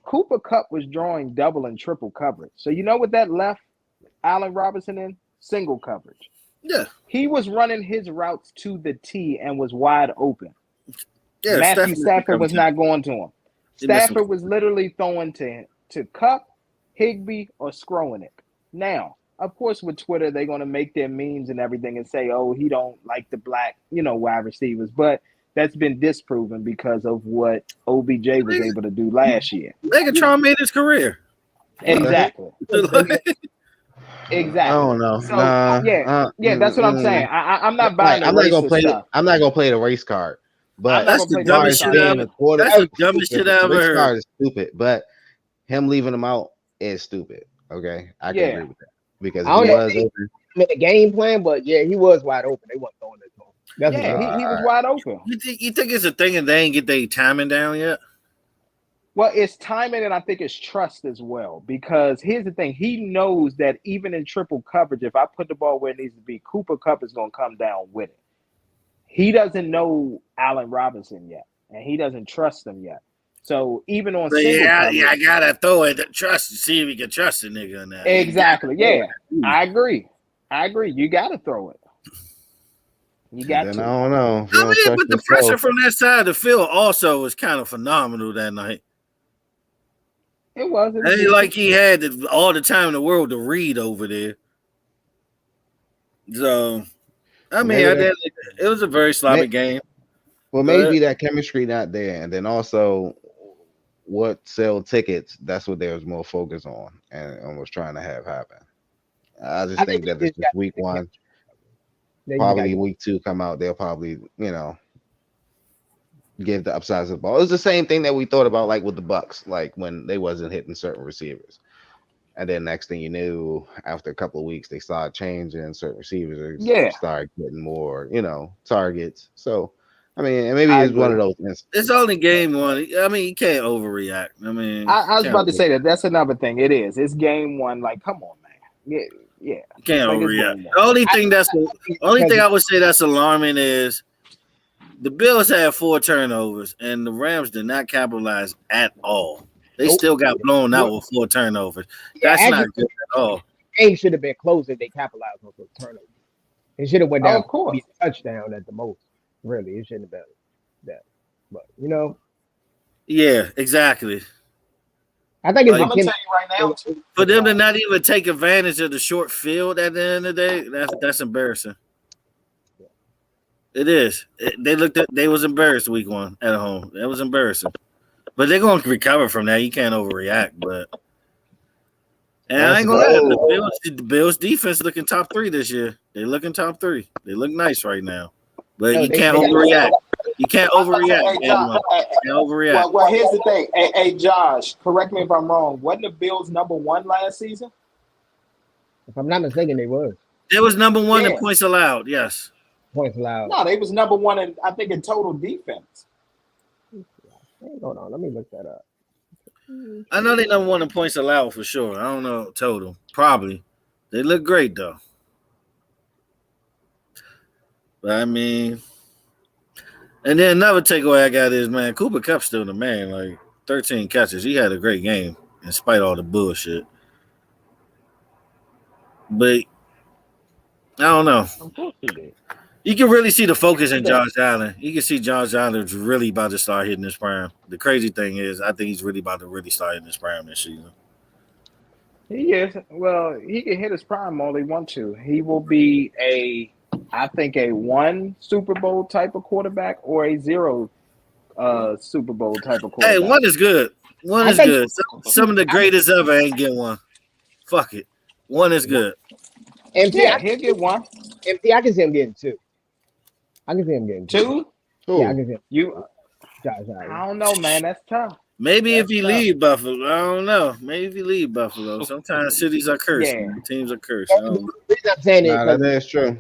Cooper Kupp was drawing double and triple coverage. So you know what that left Allen Robinson in? Single coverage. Yeah. He was running his routes to the T and was wide open. Yeah, Matthew Stafford was not going to him. Stafford was literally throwing to Kupp, Higbee, or Skroenik. Now, of course, with Twitter, they're going to make their memes and everything and say, oh, he don't like the black, wide receivers. But that's been disproven because of what OBJ was able to do last year. Megatron made his career. Exactly. Exactly. I don't know. So, that's what I'm saying. I'm not buying I'm not gonna play. stuff. I'm not gonna play the race card. But that's the dumbest shit ever. That's the dumbest shit I ever heard. Card is stupid, but him leaving him out is stupid. Okay, I can agree with that because he was open. The game plan, but he was wide open. They weren't throwing it to him. He was wide open. You think it's a thing and they ain't get their timing down yet? Well, it's timing and I think it's trust as well. Because here's the thing. He knows that even in triple coverage, if I put the ball where it needs to be, Cooper Kupp is going to come down with it. He doesn't know Allen Robinson yet, and he doesn't trust him yet. So even on single coverage, I got to throw it to trust to see if he can trust the nigga on that. Exactly. Yeah, I agree. You got to throw it. You got to. I don't know. I mean, but the pressure from that side of the field also was kind of phenomenal that night. It was. It ain't like he had all the time in the world to read over there. So, I mean, it was a very sloppy game. Well, maybe that chemistry not there, and then also what sell tickets, that's what there was more focus on and was trying to have happen. I just think that it's just week one. Probably week two come out, they'll probably, give the upsides of the ball. It was the same thing that we thought about, like with the Bucks, like when they wasn't hitting certain receivers. And then next thing you knew, after a couple of weeks, they started changing certain receivers. Started getting more, targets. So, I mean, and maybe it's one of those instances. It's only game one. I mean, you can't overreact. I mean, I was about to say that. That's another thing. It is. It's game one. Like, come on, man. Yeah. You can't overreact. The only thing I would say that's alarming is the Bills had 4 turnovers, and the Rams did not capitalize at all. They still got blown out with 4 turnovers. That's not good at all. The game should have been close if they capitalized on those turnovers. It should have went down to a touchdown at the most. Really, it shouldn't have been that. But yeah, exactly. I think it's I'm gonna tell you right now, for them to not even take advantage of the short field at the end of the day, that's embarrassing. It is. They was embarrassed week one at home. That was embarrassing. But they're going to recover from that. You can't overreact. And I ain't going to lie. The Bills defense looking top 3 this year. They looking top 3. They look nice right now. But you can't overreact. You can't overreact. Well, here's the thing. Hey, Josh, correct me if I'm wrong. Wasn't the Bills number 1 last season? If I'm not mistaken, they was. They was number 1 in points allowed. Yes. Points allowed. No, they was number 1 in, I think, in total defense. Hold on, let me look that up. I know they number 1 in points allowed for sure. I don't know total. Probably. They look great though. But I mean, and then another takeaway I got is, man, Cooper Kupp's still the man. Like 13 catches. He had a great game in spite of all the bullshit. But I don't know. Of course he did. You can really see the focus in Josh Allen. You can see Josh Allen's really about to start hitting his prime. The crazy thing is, I think he's really about to really start hitting his prime this season. He is. Well, he can hit his prime all he wants to. He will be I think a 1 Super Bowl type of quarterback or a 0 Super Bowl type of quarterback. Hey, 1 is good. 1 is good. Some of the greatest ever ain't get 1. Fuck it. 1 is good. MT, he'll get 1. MT, I can see him getting 2. I can see him getting 2. Yeah, I can see him. I don't know, man. That's tough. Maybe if he leave Buffalo, I don't know. Maybe if he leave Buffalo. Sometimes cities are cursed. Yeah. Teams are cursed. The reason I'm saying that's true.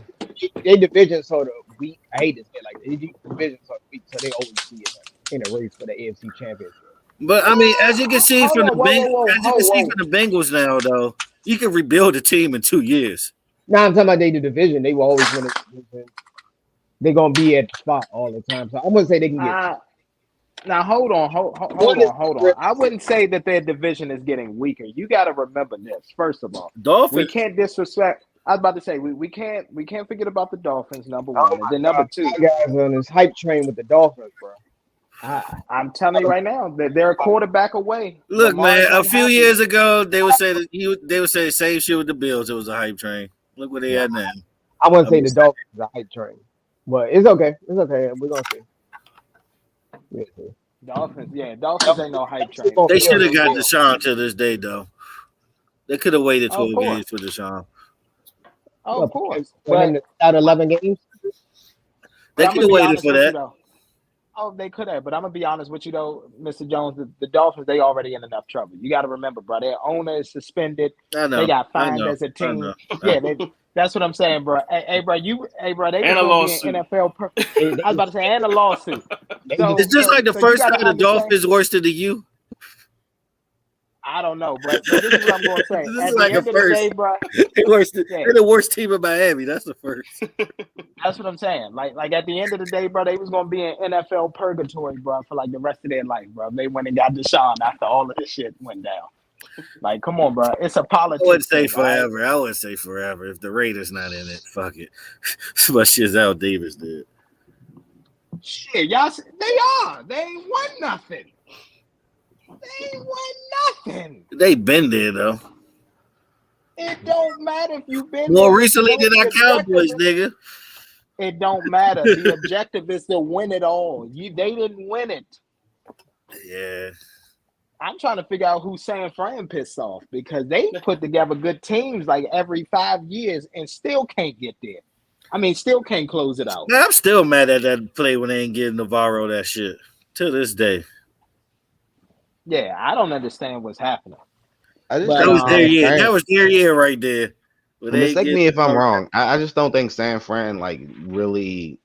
Their division sort of weak. I hate to say it like that. Their division sort of weak, so they always see it in a race for the AFC Championship. But I mean, as you can see from the Bengals now, though, you can rebuild a team in 2 years. Now I'm talking about the division. They will always win a division. They're gonna be at the spot all the time. So I'm gonna say they can get. Now hold on. I wouldn't say that their division is getting weaker. You got to remember this. First of all, Dolphins. We can't disrespect. I was about to say we can't forget about the Dolphins. Number 1, and then number 2. Guys on this hype train with the Dolphins, bro. I'm telling you right now that they're a quarterback away. Look, man, a few years ago they would say the same shit with the Bills. It was a hype train. Look what they had now. I wouldn't say the Dolphins is a hype train, but it's okay. It's okay. We're gonna see. Dolphins ain't no hype train. They should have got Deshaun to this day, though. They could have waited 12 games for Deshaun. Oh, of course. Out 11 games. They could have waited for that. They could have, but I'm gonna be honest with you though, Mr. Jones. The Dolphins, they already in enough trouble. You got to remember, bro. Their owner is suspended. I know. They got fined as a team. Yeah, that's what I'm saying, bro. Hey, bro. They and a lawsuit. NFL. I was about to say, and a lawsuit. So, it's just like the first time the Dolphins worse than the U. I don't know, but this is what I'm going to say. This is like the first. They're the worst team in Miami. That's the first. That's what I'm saying. Like at the end of the day, bro, they was going to be in NFL purgatory, bro, for like the rest of their life, bro. They went and got Deshaun after all of this shit went down. Like, come on, bro. It's a politics. I wouldn't say forever. Right? I wouldn't say forever. If the Raiders not in it, fuck it. That's what Shizelle Davis did. Shit, y'all. They are. They ain't won nothing. They ain't won nothing. They been there though. It don't matter if you've been more recently than our Cowboys, nigga. It don't matter. The objective is to win it all. They didn't win it. Yeah. I'm trying to figure out who San Fran pissed off because they put together good teams like every 5 years and still can't get there. I mean, still can't close it out. Man, I'm still mad at that play when they ain't getting Navarro that shit to this day. Yeah, I don't understand what's happening. I just But, That think was their San year. Fran, That was their year right there. mistake me if I'm wrong. I just don't think San Fran like really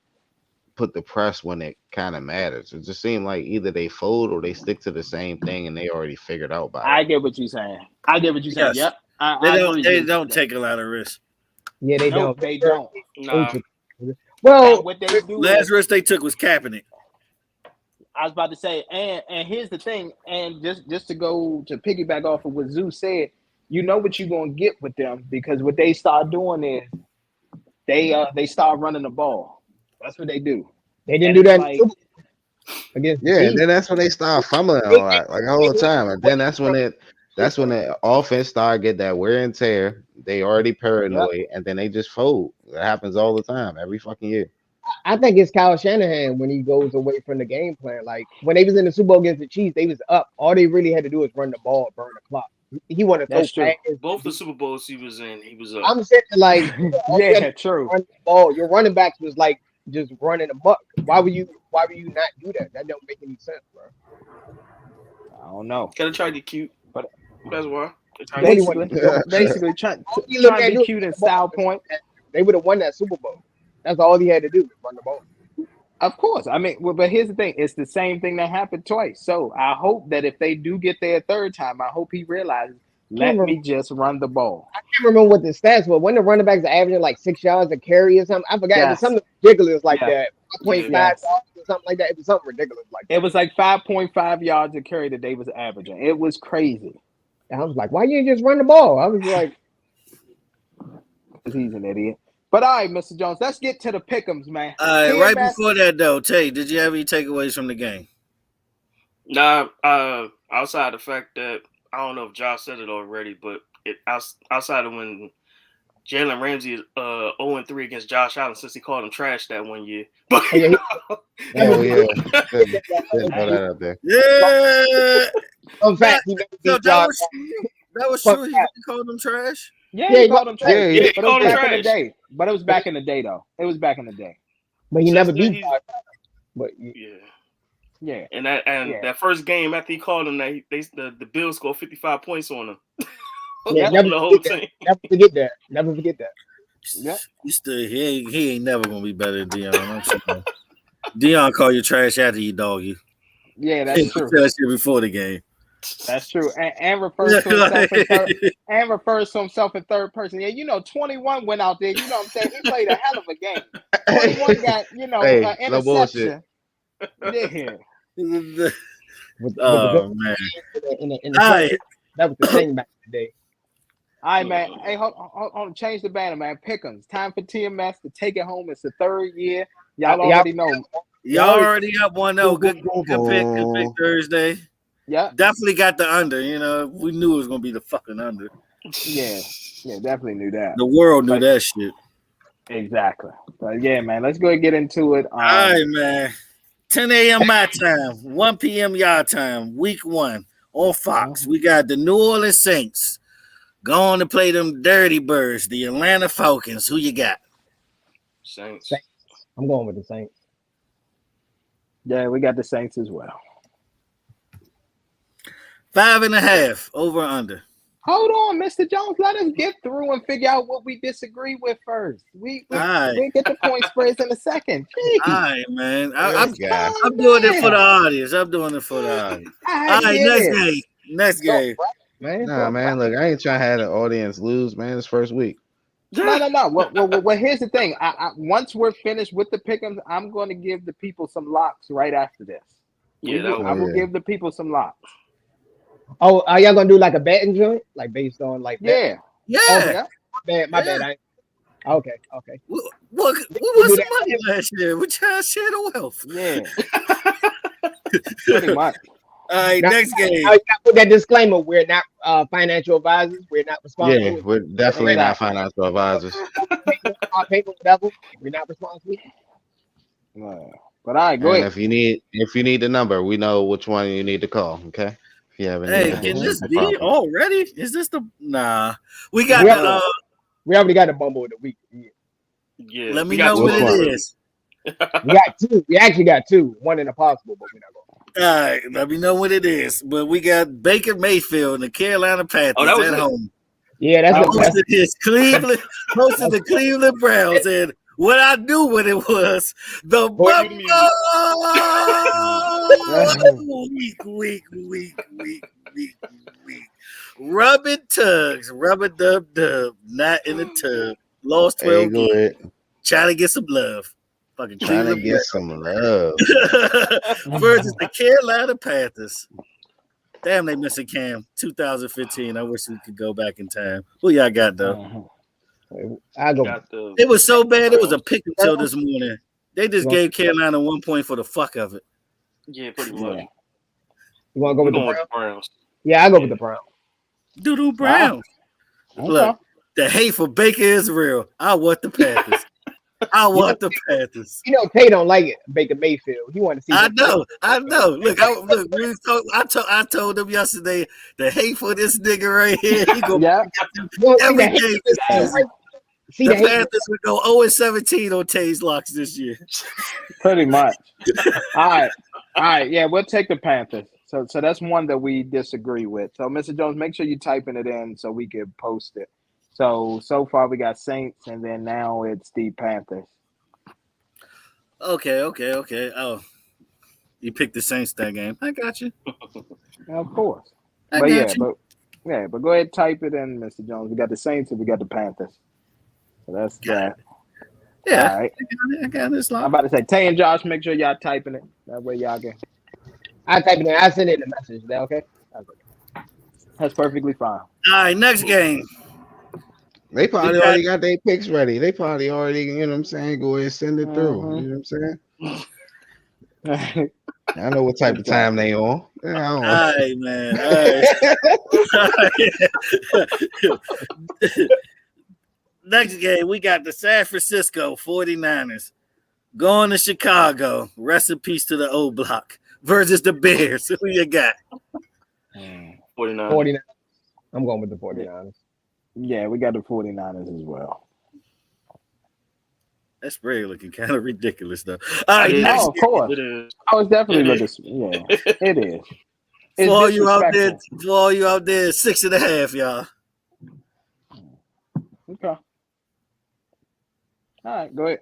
put the press when it kind of matters. It just seemed like either they fold or they stick to the same thing and they already figured out by I it. get what you're saying. I get what you're saying. Yes. Yep. They I don't. agree They with don't you. take a lot of risks. Yeah, they Nope, don't. they don't. Nah. Well, And what they do Last is, risk they took was Kaepernick. I was about to say, and here's the thing, and just to go to piggyback off of what Zeus said, you know what you're gonna get with them because what they start doing is they start running the ball. That's what they do. they didn't And do it's that like, against the Yeah, and Chiefs. then that's when they start fumbling a lot, like all the time. And then that's when the offense start get that wear and tear. They already paranoid, and then they just fold. That happens all the time, every fucking year. I think it's Kyle Shanahan when he goes away from the game plan. Like when they was in the Super Bowl against the Chiefs, they was up. All they really had to do was run the ball, burn the clock. He wanted so That's true. fast. Both the Super Bowls he was in, he was up. I'm saying like all you had yeah, to true. run the ball. Your running backs was like just running amok. Why would you not do that? That don't make any sense, bro. I don't know. Gotta try to get cute, But that's why. Basically trying All he to looked at be do cute and was run the style ball. point. They would have won that Super Bowl. That's all he had to do was run the ball. Of course. I mean, but here's the thing. It's the same thing that happened twice. So I hope that if they do get there a third time, I hope he realizes, let me just run the ball. I can't remember what the stats were. When the running backs are averaging like 6 yards a carry or something, I forgot. It was Yes. something ridiculous like Yes. that. 0.5 Yes. yards or something like that. It was something ridiculous like that. It was like 5.5 yards a carry that they was averaging. It was crazy. And I was like, why you ain't just run the ball? I was like, He's an idiot. But all right, Mr. Jones, let's get to the pick'ems, man. Right before that though, Tay, did you have any takeaways from the game? Nah, outside the fact that I don't know if Josh said it already, but outside of when Jalen Ramsey is 0-3 against Josh Allen since he called him trash that one year. But Oh yeah, throw that out there. Yeah. in fact, he No, beat Josh. that was true. He called him trash. Yeah, Yeah, he called him trash. yeah, he But it called was him back in the trash. day. But it was back in the day, though. It was back in the day. But he Since never then, beat Josh. But Yeah. Yeah. And that first game after he called him, the Bills scored 55 points on him. yeah, On never the whole forget team. that. Never forget that. Never forget that. Yep. He ain't never gonna be better than Dion. I'm sorry. Dion call you trash after he dog you. Yeah, that's true. Tell shit before the game. That's true. And refers to himself in third person. Yeah, 21 went out there. You know what I'm saying? He played a hell of a game. 21 got, Hey, an no bullshit. interception. Yeah. Oh man. In the All right. that was the thing back in the day. All right, man. Hey, hold on. Change the banner, man. Pick'ems. Time for TMS to take it home. It's the third year. Y'all already know. Y'all already up 1-0. Good pick Thursday. Yeah. Definitely got the under. We knew it was gonna be the fucking under. Yeah. Yeah, definitely knew that. The world knew that shit. Exactly. But yeah, man. Let's go and get into it. All right, man. 10 a.m. my time, 1 p.m. y'all time, week 1 on Fox. We got the New Orleans Saints going to play them Dirty Birds, the Atlanta Falcons. Who you got? Saints. I'm going with the Saints. Yeah, we got the Saints as well. 5.5 over under. Hold on, Mr. Jones. Let us get through and figure out what we disagree with first. We get the point spreads in a second. Jeez. All right, man. I'm Calm doing it for the down. audience. All right, I next get it. game. Next game. Man, Nah, man, look, I ain't trying to have the audience lose, man. It's first week. No. Well, here's the thing. Once we're finished with the pick'ems, I'm going to give the people some locks right after this. I will give the people some locks. Oh, are y'all gonna do like a betting joint, like based on like that? Yeah. Oh, my bad. Okay. What was the money last year? We trying to share the wealth. Yeah. Pretty much. All right, next game. Now you gotta put that disclaimer: we're not financial advisors. We're not responsible. Yeah, we're definitely not financial advisors. Our paper level. We're not responsible. But all right, go And ahead. if you need the number, we know which one you need to call. Okay. Yeah, but Hey, yeah, can that's this the be problem. already? Is this the nah? We got We already got the Bumble of the week. Yeah. Yeah. let me we got know two what Which it one? is. We got two. We actually got two. One in the possible, but we're not going. All right, let me know what it is. But we got Baker Mayfield and the Carolina Panthers that was at it. home. Yeah, that's Hosted the Cleveland Browns, and what I knew what it was, the Boy, you music. weak. Rubbing tugs, rubber dub, not in the tub. Lost Hey, 12 go ahead. games. Trying to get some love. Fucking Trying to Cleveland get some love. versus the Carolina Panthers. Damn, they missing Cam. 2015. I wish we could go back in time. Who y'all got though? I go. It was so bad. It was a pick until this morning. They just gave Carolina 1 point for the fuck of it. Yeah, pretty much. You want to go with the Browns? Yeah, I go with the Browns. Doo-doo Browns. Okay. Look, the hate for Baker is real. I want the Panthers. I want the Panthers. You know, Tay don't like it. Baker Mayfield. He wanted to see. I know. Look, I told him yesterday the hate for this nigga right here. He gonna every game this season. The Panthers would go 0-17 on Tay's locks this year. Pretty much. All right. Yeah, we'll take the Panthers. So that's one that we disagree with. So, Mr. Jones, make sure you're typing it in so we can post it. So far we got Saints, and then now it's the Panthers. Okay. Oh, you picked the Saints that game. I got you. Of course. But go ahead, type it in, Mr. Jones. We got the Saints and we got the Panthers. So that's that. Yeah. All right. I got this lock. I'm about to say, Tay and Josh, make sure y'all typing it. That way y'all can. I type it in. I send it in the message. Is that okay? That's perfectly fine. All right, next game. They probably already got their picks ready. They probably already, you know what I'm saying, go ahead and send it through. You know what I'm saying? I know what type of time they on. All right, man. All right. Next game, we got the San Francisco 49ers going to Chicago. Rest in peace to the old block versus the Bears. Who you got? 49. I'm going with the 49ers. Yeah, we got the 49ers as well. That spread looking kind of ridiculous, though. All right, of course. It is. I was definitely looking. Yeah, it is. For all you out there, 6.5, y'all. Okay. All right, go ahead.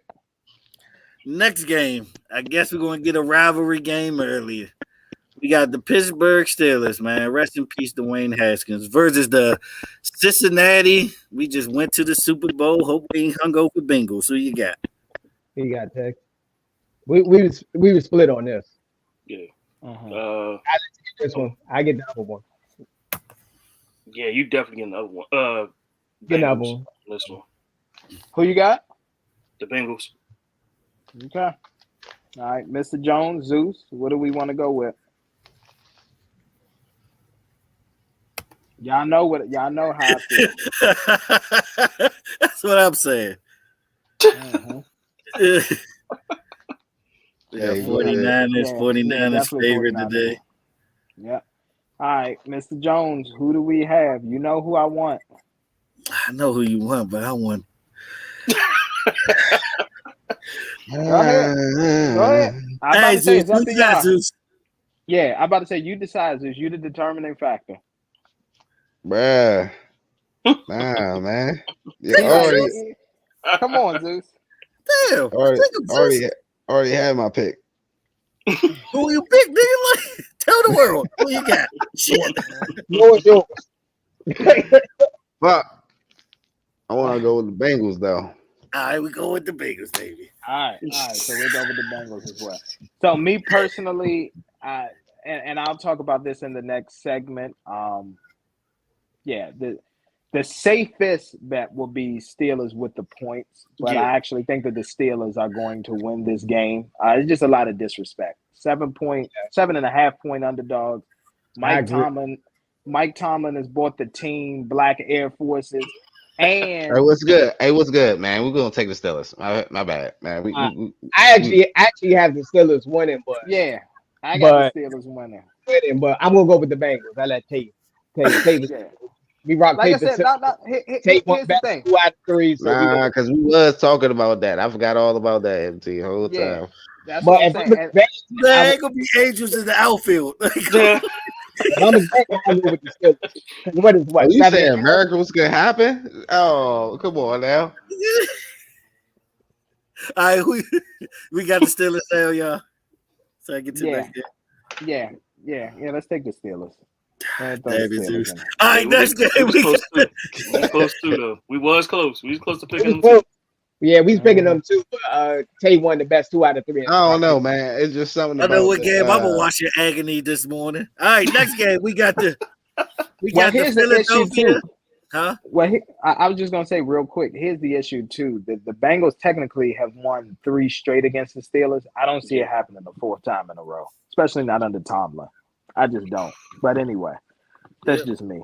Next game, I guess we're going to get a rivalry game earlier. We got the Pittsburgh Steelers, man. Rest in peace, Dwayne Haskins, versus the Cincinnati. We just went to the Super Bowl. Hope we ain't hung over Bengals. Who you got? You got Tech. We were split on this. Yeah. I get this one. I get the other one. Yeah, you definitely get another one. Get another one. This one. Who you got? The Bengals. Okay. All right, Mr. Jones, Zeus. What do we want to go with? Y'all know how I feel. That's what I'm saying. Yeah, 49ers favorite today. Yeah. All right, Mr. Jones, who do we have? You know who I want. I know who you want, but I want. Go ahead. I'm about to say it's up to y'all. Yeah, I'm about to say you decide, Zeus. You the determining factor. Bruh. Nah, man. Yeah, Come on, Zeus. Damn. Already had my pick. Who you pick, nigga? Tell the world who you got. Shit. Yours. Fuck. I want to go with the Bengals, though. All right, we go with the Bengals, baby. All right. So we'll go with the Bengals as well. So me personally, and I'll talk about this in the next segment. The safest bet will be Steelers with the points, but I actually think that the Steelers are going to win this game. It's just a lot of disrespect. 7.5 point underdogs. Mike Tomlin has bought the team Black Air Forces. And what's good, man? We're gonna take the Steelers. My bad, man. I actually have the Steelers winning, but I got the Steelers winning. winning, but I'm gonna go with the Bengals. I let Tate. Yeah. We rock Like I paper said, scissors. Tate won here's the best thing. 2 out of 3. So we Nah, go. because we was talking about that. I forgot all about that MT the whole Yeah, time. that's But what I'm if I'm saying. the Bengals, I There would, ain't gonna be angels in the outfield. Yeah. if I'm the Bengals, I go with the Steelers. 'Cause what is Oh, what you 7 and saying miracles could happen? Oh, come on now. All right, we got the Steelers hell, y'all. So I get to Yeah. next game. Yeah. Let's take the Steelers. Damn Throw the it, Steelers Zeus. in there. All Hey, right, next game we was we close got. too. We was close too, though. We was close. We was close to It picking was them close. too. Yeah, we was picking them too. But Tate won the best 2 out of 3. I don't know, man. It's just something I know about what game I'm gonna the. watch your agony this morning. All right, next game we got the Well, here's the issue Philadelphia. too. Huh? Well, I was just gonna say real quick. Here's the issue too. The Bengals technically have won 3 straight against the Steelers. I don't see it happening the 4th time in a row, especially not under Tomlin. I just don't. But anyway, that's Yep. just me.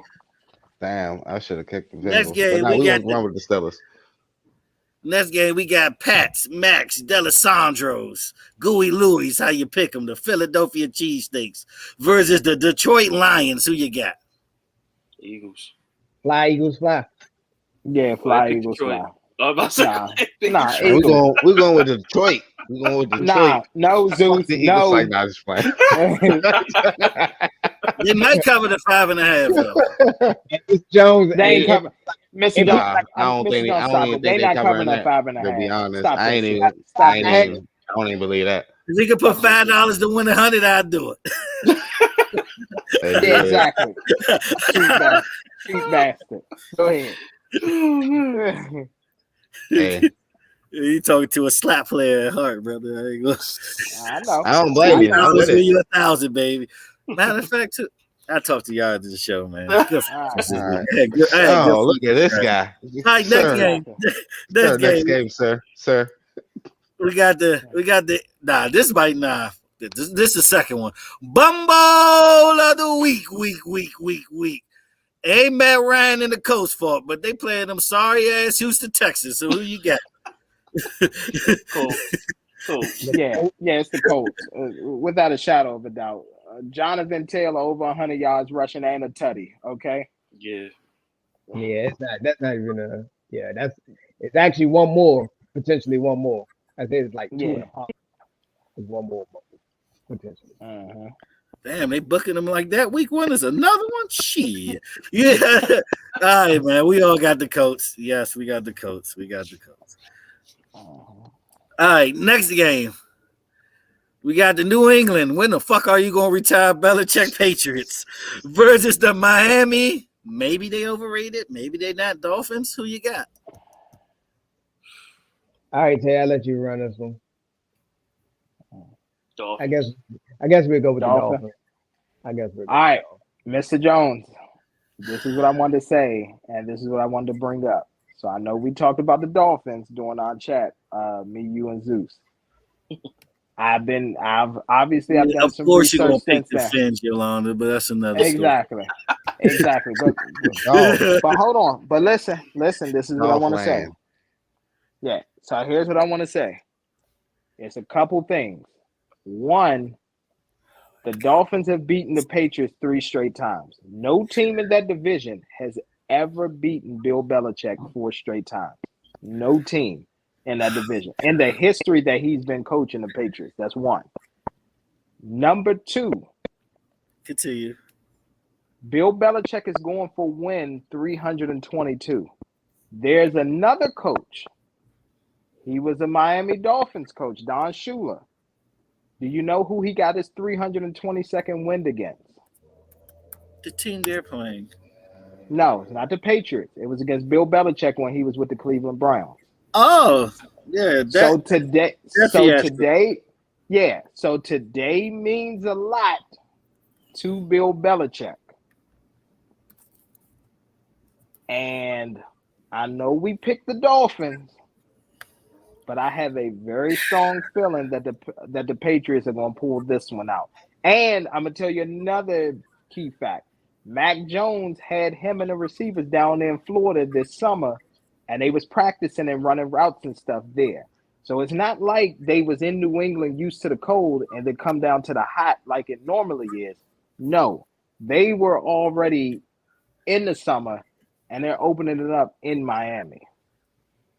Damn, I should have kicked the Next Bengals. game, But now we we got gonna run with the Steelers. Next game we got Pats, Max, Delisandros, Gooey Louis. How you pick them? The Philadelphia Cheesesteaks versus the Detroit Lions. Who you got? Eagles. Fly, Eagles, fly. Yeah, fly Eagles fly. I'm about to say, Nah, We're Eagles. going with Detroit. We're going with Detroit. No, Fuck Zeus, the Eagles no. like that. Just playing. They might cover the 5.5 though. It's Jones. They ain't Hey, cover. Mr. Nah, Jones, I don't Mr. think. Jones, I don't stop even it. They think they not covering covering that that. 5.5. To be honest, Stop I that ain't shit. even. Stop I ain't that even. shit. I don't even believe that. If you could put $5 to win 100, I'd do it. Yeah, exactly. Cheap bastard. Go ahead. Hey, You talking to a slap player at heart, brother. I ain't gonna. I know. I don't blame you. I'm $5 with win it. you 1,000, baby. Matter of fact, too. I talk to y'all at the show, man. Good for All this right. week. All right. I had good Oh, look at this food. guy. All right, next Sir, game. Exactly. sir, next Game. game, sir. We got the this might This is the second one. Bumble of the week. Ain't Matt Ryan in the Coast fault, but they playing them sorry ass Houston, Texas. So who you got? Colts. Yeah, it's the Colts, without a shadow of a doubt. Jonathan Taylor over 100 yards rushing and a tutty. Okay. Yeah. Yeah, it's not. That's not even a. Yeah, that's. It's actually one more. Potentially one more. I think it's like 2.5. It's one more potentially. Damn, they booking them like that. Week 1 is another one. Shit. Yeah. All right, man. We all got the Colts. Yes, we got the Colts. All right, next game. We got the New England. When the fuck are you gonna retire Belichick Patriots versus the Miami? Maybe they overrated. Maybe they not Dolphins. Who you got? All right, Tay, I'll let you run this one. Dolphins. I guess we'll go with Dolphins. the Dolphins. I guess we'll go. All right, Mr. Jones. This is what I wanted to say, and this is what I wanted to bring up. So I know we talked about the Dolphins during our chat, me, you, and Zeus. I've done Of some course, you're gonna research pick since the then. Fins, Yolanda, but that's another Exactly. But hold on. But listen. This is what I want to say. Yeah. So here's what I want to say. It's a couple things. One, the Dolphins have beaten the Patriots 3 straight times. No team in that division has ever beaten Bill Belichick 4 straight times. No team in that division. In the history that he's been coaching the Patriots. That's one. Number 2. Continue. Bill Belichick is going for win 322. There's another coach. He was a Miami Dolphins coach, Don Shula. Do you know who he got his 322nd win against? The team they're playing. No, it's not the Patriots. It was against Bill Belichick when he was with the Cleveland Browns. Oh, yeah. So today means a lot to Bill Belichick. And I know we picked the Dolphins, but I have a very strong feeling that the Patriots are going to pull this one out. And I'm going to tell you another key fact. Mac Jones had him and the receivers down in Florida this summer, and they was practicing and running routes and stuff there. So it's not like they was in New England used to the cold and they come down to the hot like it normally is. No, they were already in the summer, and they're opening it up in Miami.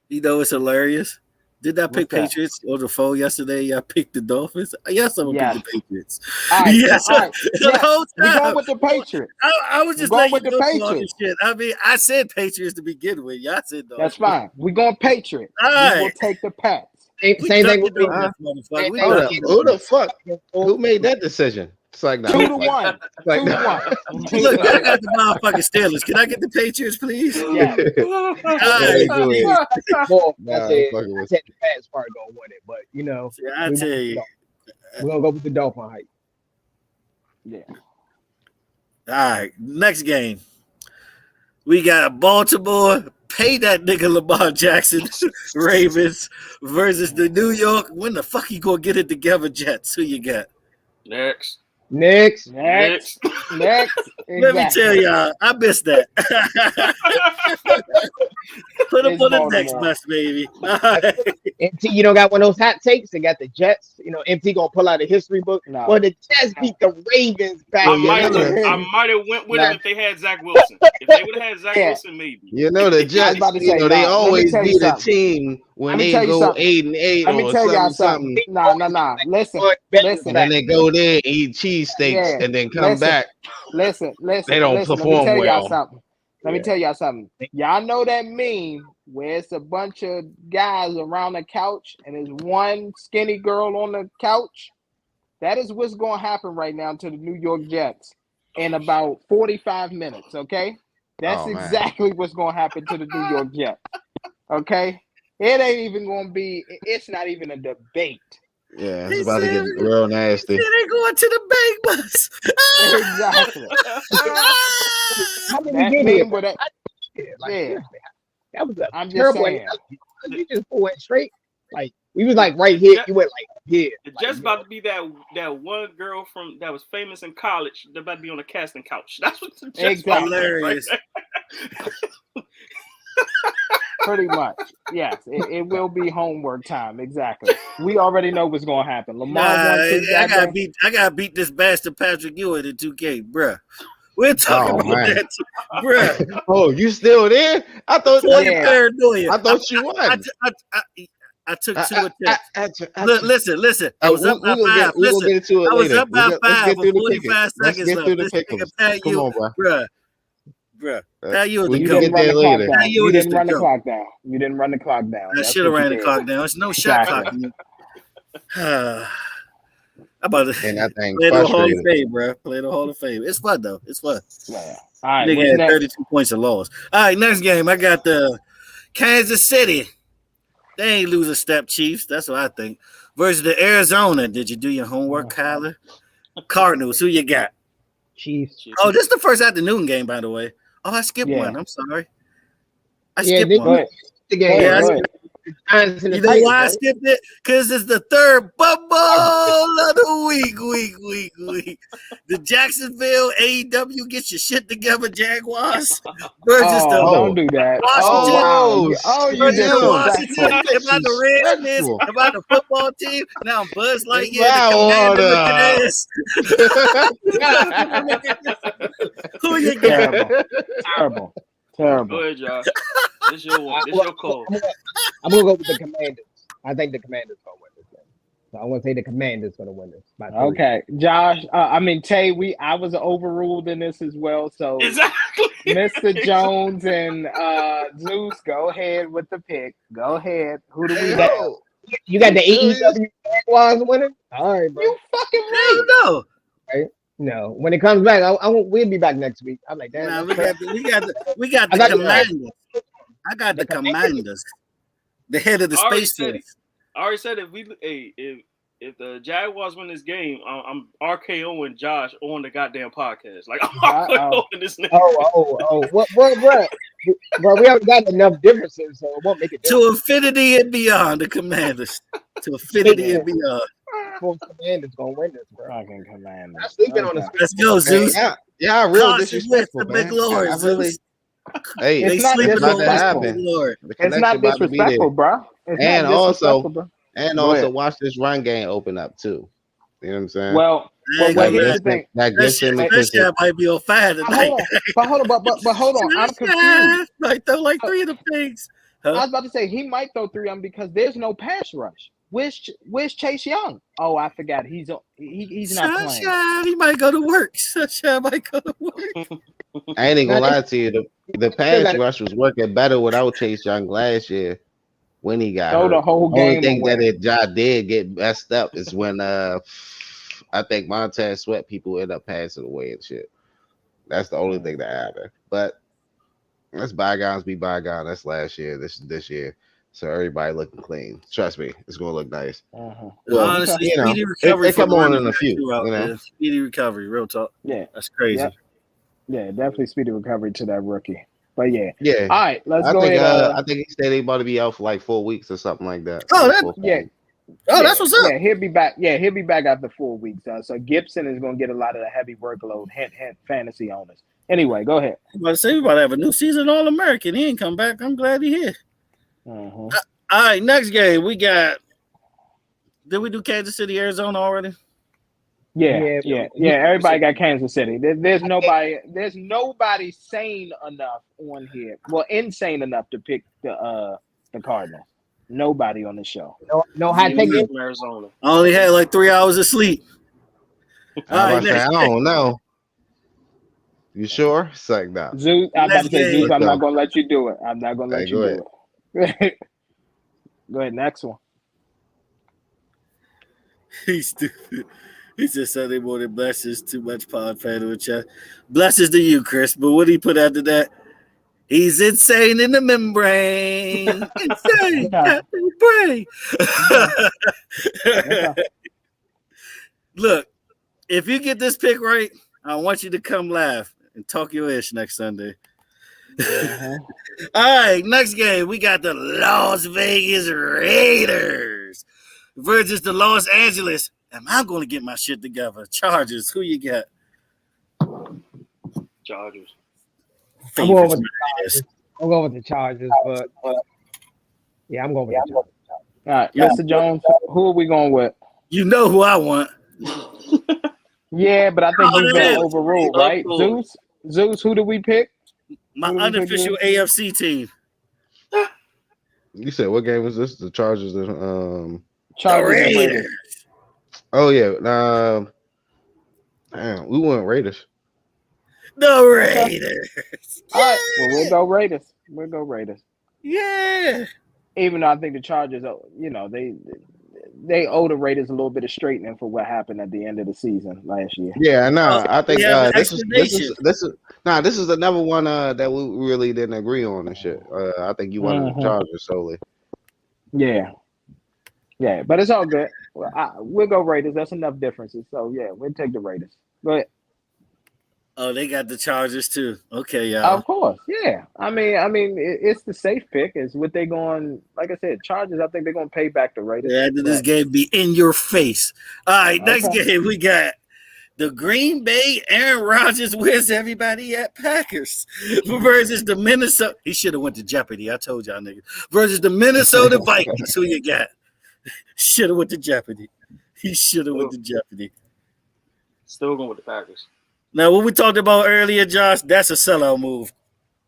You know, it's hilarious. Did I pick What's that? Patriots on the phone yesterday? I picked the Dolphins. Yes, I'm gonna pick the Patriots. All right, Yes, all right. the whole We're going time. with the Patriots. I was just We're going letting with you the know all Patriots. this shit. I mean, I said Patriots to begin with. Y'all said Dolphins. That's fine. We're going Patriots. All We right. will take the Pats. Same thing with me. motherfucker. Who the fuck? Who made that decision? It's like 2-1. Like, 2-1 Look, I got the motherfucking Steelers. Can I get the Patriots, please? Yeah. All right. Well, Nah, I said fucking with- the Pats probably gonna win it, but you know, I tell you. we're gonna go with the Dolphin hype. Yeah. All right, next game. We got Baltimore, pay that nigga Lamar Jackson, Ravens versus the New York. When the fuck you gonna get it together, Jets? Who you got? Next. Next. Let me tell y'all, I missed that. Put him It's on the next Baltimore. bus, baby. MT, you don't got one of those hot takes. They got the Jets. You know, MT gonna pull out a history book. No. Well, the Jets beat the Ravens back. I in might have went with him if they had Zach Wilson. If they would have had Zach Wilson, maybe. You know the Jets. about to You say, know they nah, let me always tell you beat a something. team when Let me they tell you go something. 8-8 Let me or tell y'all something. something. Nah. Listen. And then they go there, eat cheesesteaks, and then come back. Listen. They don't Let me perform tell y'all well. something. Let me tell y'all something. Y'all know that meme where it's a bunch of guys around the couch and there's one skinny girl on the couch? That is what's going to happen right now to the New York Jets in about 45 minutes, okay? That's exactly what's going to happen to the New York Jets, okay? It ain't even going to be – it's not even a debate. Yeah, it's about to get real nasty. They going to the bank bus. Exactly. How did That we get meme here? with that Like, yeah. that was a I'm just terrible. saying. You just went straight. Like we was like right here. You went like here. The Jets about to be that one girl from that was famous in college. They're about to be on a casting couch. That's what the Jets Exactly. Hilarious. Pretty much. Yes, it will be homework time. Exactly. We already know what's going to happen. Lamar wants his I gotta beat this bastard Patrick Ewing in 2K, bruh. We're talking about that, bruh. Oh, you still there? I thought paranoia. I thought you won. I took 2 attempts. Listen. I was up by 5. We'll get into it I was later. up by 5 with 45 Let's seconds get through the left. This pick'ems. nigga Come on, bro. Bruh. Pat you We the can get there later. You didn't run the clock down. You didn't run the clock down. I should have ran the clock down. It's no shot clock. I'm about to And that thing play the Hall of frustrated. Fame, bro. Play the Hall of Fame. It's fun though. It's fun. Yeah. All right. Nigga What's had next? 32 points of loss. All right, next game. I got the Kansas City. They ain't lose a step, Chiefs. That's what I think. Versus the Arizona. Did you do your homework, Kyler? Cardinals. Who you got? Chiefs. Oh, this is the first afternoon game, by the way. Oh, I skipped one. I'm sorry. I skipped Go one. ahead. The game. Yeah, You know why I skipped it? Because it's the third bubble of the week. The Jacksonville AEW get your shit together, Jaguars. Versus the don't do that. Washington. You just Washington. About the Redskins, about the football team. Now I'm Buzz Lightyear, the commander with Who you got? Terrible. Go ahead, Josh. This your one. This your call. I'm gonna go with the Commanders. I think the Commanders gonna win this game. So I want to say the Commanders gonna win this. Okay, Josh. Tay. I was overruled in this as well. So exactly, Mr. Jones and Zeus, go ahead with the pick. Go ahead. Who do we got? You got the AEW Jaguars winning. All right, bro. You fucking right. No. Right? No, when it comes back, we'll be back next week. I'm like, damn. Nah, we got the Commanders. I got the Commanders. The head of the space force. I already said if the Jaguars win this game, I'm RKO and Josh on the goddamn podcast. Like I'm RKO this nigga. What, bro? We haven't got enough differences, so it won't make it. To infinity and beyond, the Commanders. To infinity and beyond. Commanders gonna win this, bro. Fucking Commanders. I'm sleeping on this. Let's go, Zeus. Yeah, real disrespectful, man. Hey, it's not disrespectful. It's not disrespectful, bro. And also watch this run game open up too. You know what I'm saying? Well, Well, here's the thing. That Gibson that might be on fire tonight. Hold on. I'm confused. Might throw like 3 of the pigs. Huh? I was about to say he might throw 3 of them because there's no pass rush. Where's Chase Young? Oh, I forgot. He's not playing. He might go to work. Sunshine might go to work. I ain't gonna lie to you. The pass rush was working better without Chase Young last year when he got hurt. The whole game. Only thing that it did get messed up is when I think Montez Sweat people end up passing away and shit. That's the only thing that happened. But let's bygones be bygones. That's last year. This year. So everybody looking clean. Trust me, it's gonna look nice. Well, honestly, speedy recovery. It come on in a few. Speedy recovery. Real talk. Yeah, that's crazy. Yeah, definitely speedy recovery to that rookie. But yeah. All right, let's go ahead. I think he said he about to be out for like 4 weeks or something like that. That's what's up. Yeah, he'll be back. Yeah, he'll be back after 4 weeks. So Gibson is going to get a lot of the heavy workload. Hint, fantasy owners. Anyway, go ahead. I'm about to say we about to have a new season All-American. He ain't come back. I'm glad he here. All right, next game we got. Did we do Kansas City, Arizona already? Yeah. Everybody got Kansas City. There's nobody sane enough on here. Well, insane enough to pick the Cardinals. Nobody on the show. No high take from Arizona. I only had like 3 hours of sleep. I don't know. You sure? It's like that. Zeus, I'm about to say, Zeus, I'm not gonna let you do it. I'm not gonna let you do it. Go ahead, next one. He's stupid. He said Sunday morning blessings, too much pod fan with chat. Blessings to you, Chris. But what did he put after that? He's insane in the membrane. Insane. Brain. Look, if you get this pick right, I want you to come laugh and talk your ish next Sunday. All right, next game. We got the Las Vegas Raiders versus the Los Angeles. Am I going to get my shit together? Chargers. Who you got? Chargers. I'm going with the Chargers, but yeah, I'm going with the Chargers. All right, Mr. Jones, who are we going with? You know who I want. Yeah, but I think you've been overruled, right? Zeus, who did we pick? My unofficial AFC team. You said what game was this? The Chargers and Chargers. Raiders. Oh yeah. Damn, we went Raiders. The Raiders. All right. Well, we'll go Raiders. Yeah. Even though I think the Chargers, they owe the Raiders a little bit of straightening for what happened at the end of the season last year. Yeah, no, I think this is another one that we really didn't agree on and shit. I think you wanted the Chargers solely. Yeah, but it's all good. We'll go Raiders. That's enough differences. So yeah, we'll take the Raiders. Go ahead. Oh, they got the Chargers too. Okay, y'all. Of course, yeah. I mean, it's the safe pick. Is what they going. Like I said, Chargers. I think they're going to pay back the Raiders. Yeah, after this game be in your face. All right, next game we got the Green Bay. Aaron Rodgers. Where's everybody at? Packers versus the Minnesota. He should have went to Jeopardy. I told y'all niggas. Versus the Minnesota Vikings. Who you got? Should have went to Jeopardy. He should have went to Jeopardy. Still going with the Packers. Now, what we talked about earlier, Josh, that's a sellout move.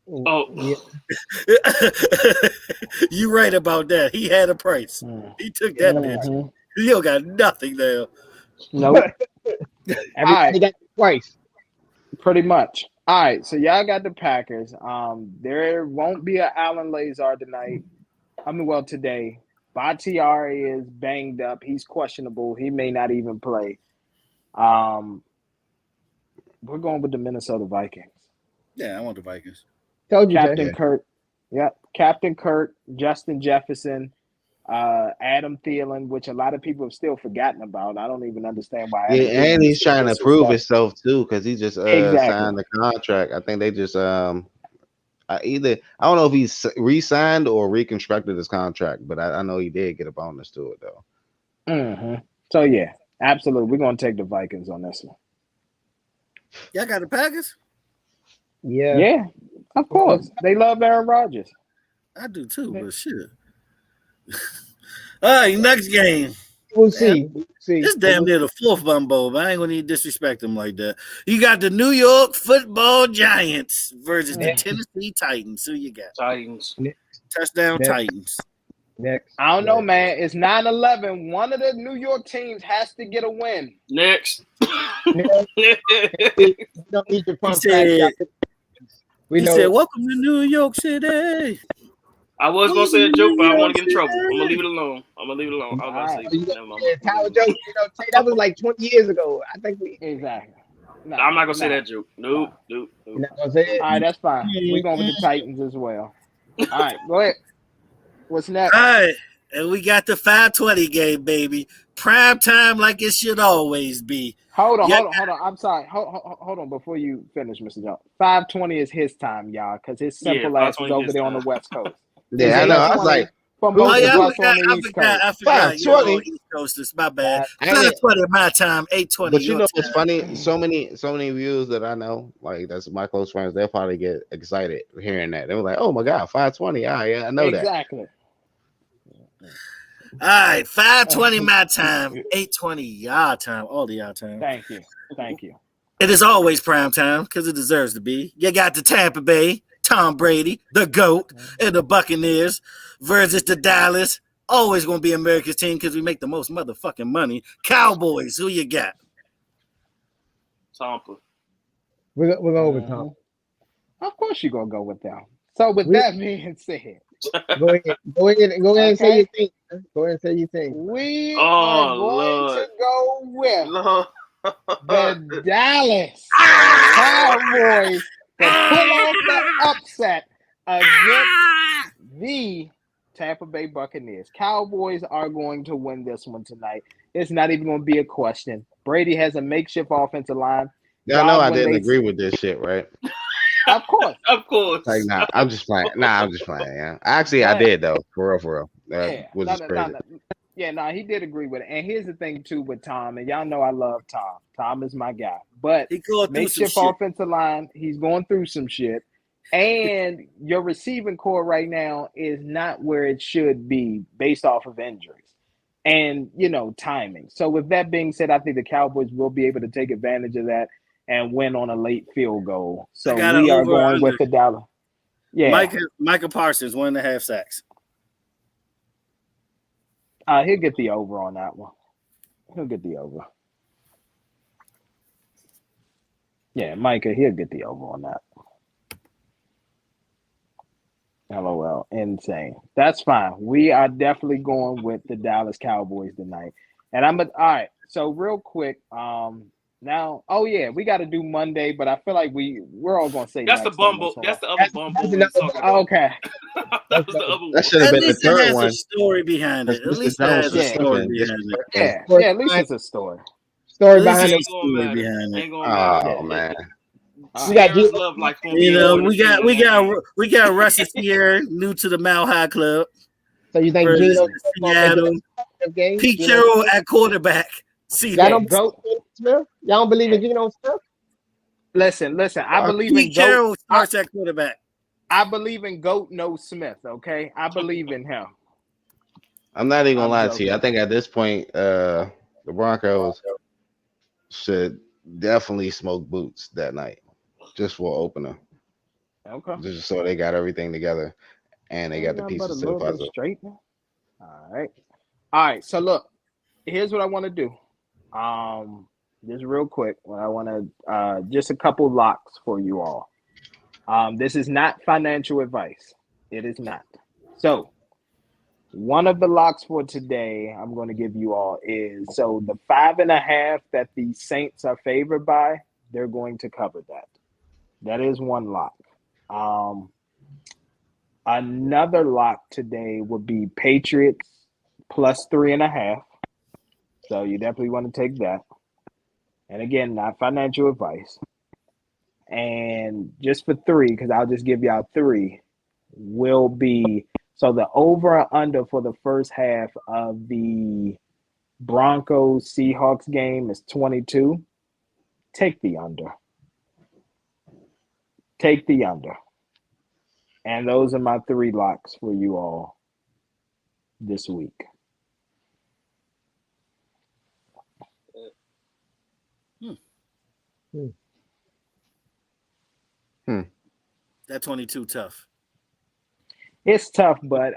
Oh, yeah. You right about that. He had a price. He took that bitch. He don't got nothing there. Nope. Everybody got the price. Pretty much. All right, so y'all got the Packers. There won't be an Alan Lazard tonight. Today. Bakhtiari is banged up. He's questionable. He may not even play. We're going with the Minnesota Vikings. Yeah, I want the Vikings. Told you, Captain Kurt. Yep. Captain Kurt, Justin Jefferson, Adam Thielen, which a lot of people have still forgotten about. I don't even understand why. Yeah, and he's trying to prove himself too because he just signed the contract. I think they just I don't know if he's re-signed or reconstructed his contract, but I know he did get a bonus to it though. So yeah, absolutely, we're gonna take the Vikings on this one. Y'all got the Packers? Yeah, of course. They love Aaron Rodgers. I do too, but shit. All right, next game. We'll see. We'll see. It's damn near the fourth bumbo, but I ain't gonna need to disrespect them like that. You got the New York Football Giants versus the Tennessee Titans. Who you got? Titans. Touchdown Next. Titans. Next. I don't know, man. It's 9-11. One of the New York teams has to get a win. Next. Next. We don't need to pump back. He said, "Welcome to New York City." I was gonna say a joke, but I want to get in trouble. I'm gonna leave it alone. I was about to say never mind. Tower joke, that was like 20 years ago. I think we exactly. No, I'm not gonna say that joke. Nope. You're not gonna say it? All right, that's fine. We're going with the Titans as well. All right, go ahead. What's next? All right, and we got the 5:20 game, baby. Prime time like it should always be. Hold on. I'm sorry. Hold on before you finish, Mr. Jones. 5:20 is his time, y'all, because his simple ass is over there on the West Coast. Yeah, I know. I was like, from both of us on the I East forgot. Coast. 5:20. East Coasters, my bad. 5:20 my time, 8:20. But you know what's funny? So many views that I know, like that's my close friends. They'll probably get excited hearing that. They were like, "Oh my god, 5:20! Yeah, I know that." Exactly. All right, 5:20 my time, 8:20 y'all time, all the y'all time. Thank you. It is always prime time because it deserves to be. You got the Tampa Bay, Tom Brady, the GOAT, and the Buccaneers versus the Dallas. Always going to be America's team because we make the most motherfucking money. Cowboys, who you got? Tampa. We're going with Tom. Of course you're going to go with them. So with that being said. Go ahead and say your thing. Go ahead and say your thing. We are going to go with the Dallas Cowboys to pull off the upset against the Tampa Bay Buccaneers. Cowboys are going to win this one tonight. It's not even going to be a question. Brady has a makeshift offensive line. Y'all know I didn't agree with this shit, right? Of course. Like, nah, I'm just playing. Yeah. Actually, I did though. For real. Which is crazy. He did agree with it. And here's the thing too with Tom, and y'all know I love Tom. Tom is my guy. But makeshift offensive line, he's going through some shit. And your receiving core right now is not where it should be based off of injuries and, timing. So with that being said, I think the Cowboys will be able to take advantage of that and win on a late field goal. So we are going with the Dallas. Yeah. Micah Parsons, 1.5 sacks. He'll get the over on that one. He'll get the over. Yeah, Micah, he'll get the over on that. LOL. Insane. That's fine. We are definitely going with the Dallas Cowboys tonight. And all right. So real quick, now, we got to do Monday, but I feel like we're all going to say that's the bumble. That's the other bumble. Okay. That was the other one. That should have been the third one. A story behind it. At least there's a story behind it. Yeah, at least it's a story. Story behind it. Oh man. We got love like we got Russell here, new to the Mile High Club. So you think Gino Pete Carroll at quarterback? See, y'all don't believe in Geno Smith? Listen. I believe in Pete Carroll starts at quarterback. I believe in GOAT no Smith. Okay, I believe in him. I'm not even gonna lie to you. I think at this point, the Broncos should definitely smoke boots that night, just for opener. Okay. Just so they got everything together and they got the pieces to the puzzle. Straight now. All right. So look, here's what I want to do. Just real quick, I want to just a couple locks for you all. This is not financial advice. It is not. So one of the locks for today I'm going to give you all is the 5.5 that the Saints are favored by, they're going to cover that. That is one lock. Another lock today would be Patriots plus 3.5. So you definitely want to take that. And again, not financial advice. And just for 3, because I'll just give y'all 3, will be the over or under for the first half of the Broncos Seahawks game is 22. Take the under. Take the under. And those are my 3 locks for you all this week. That 22 tough. It's tough, but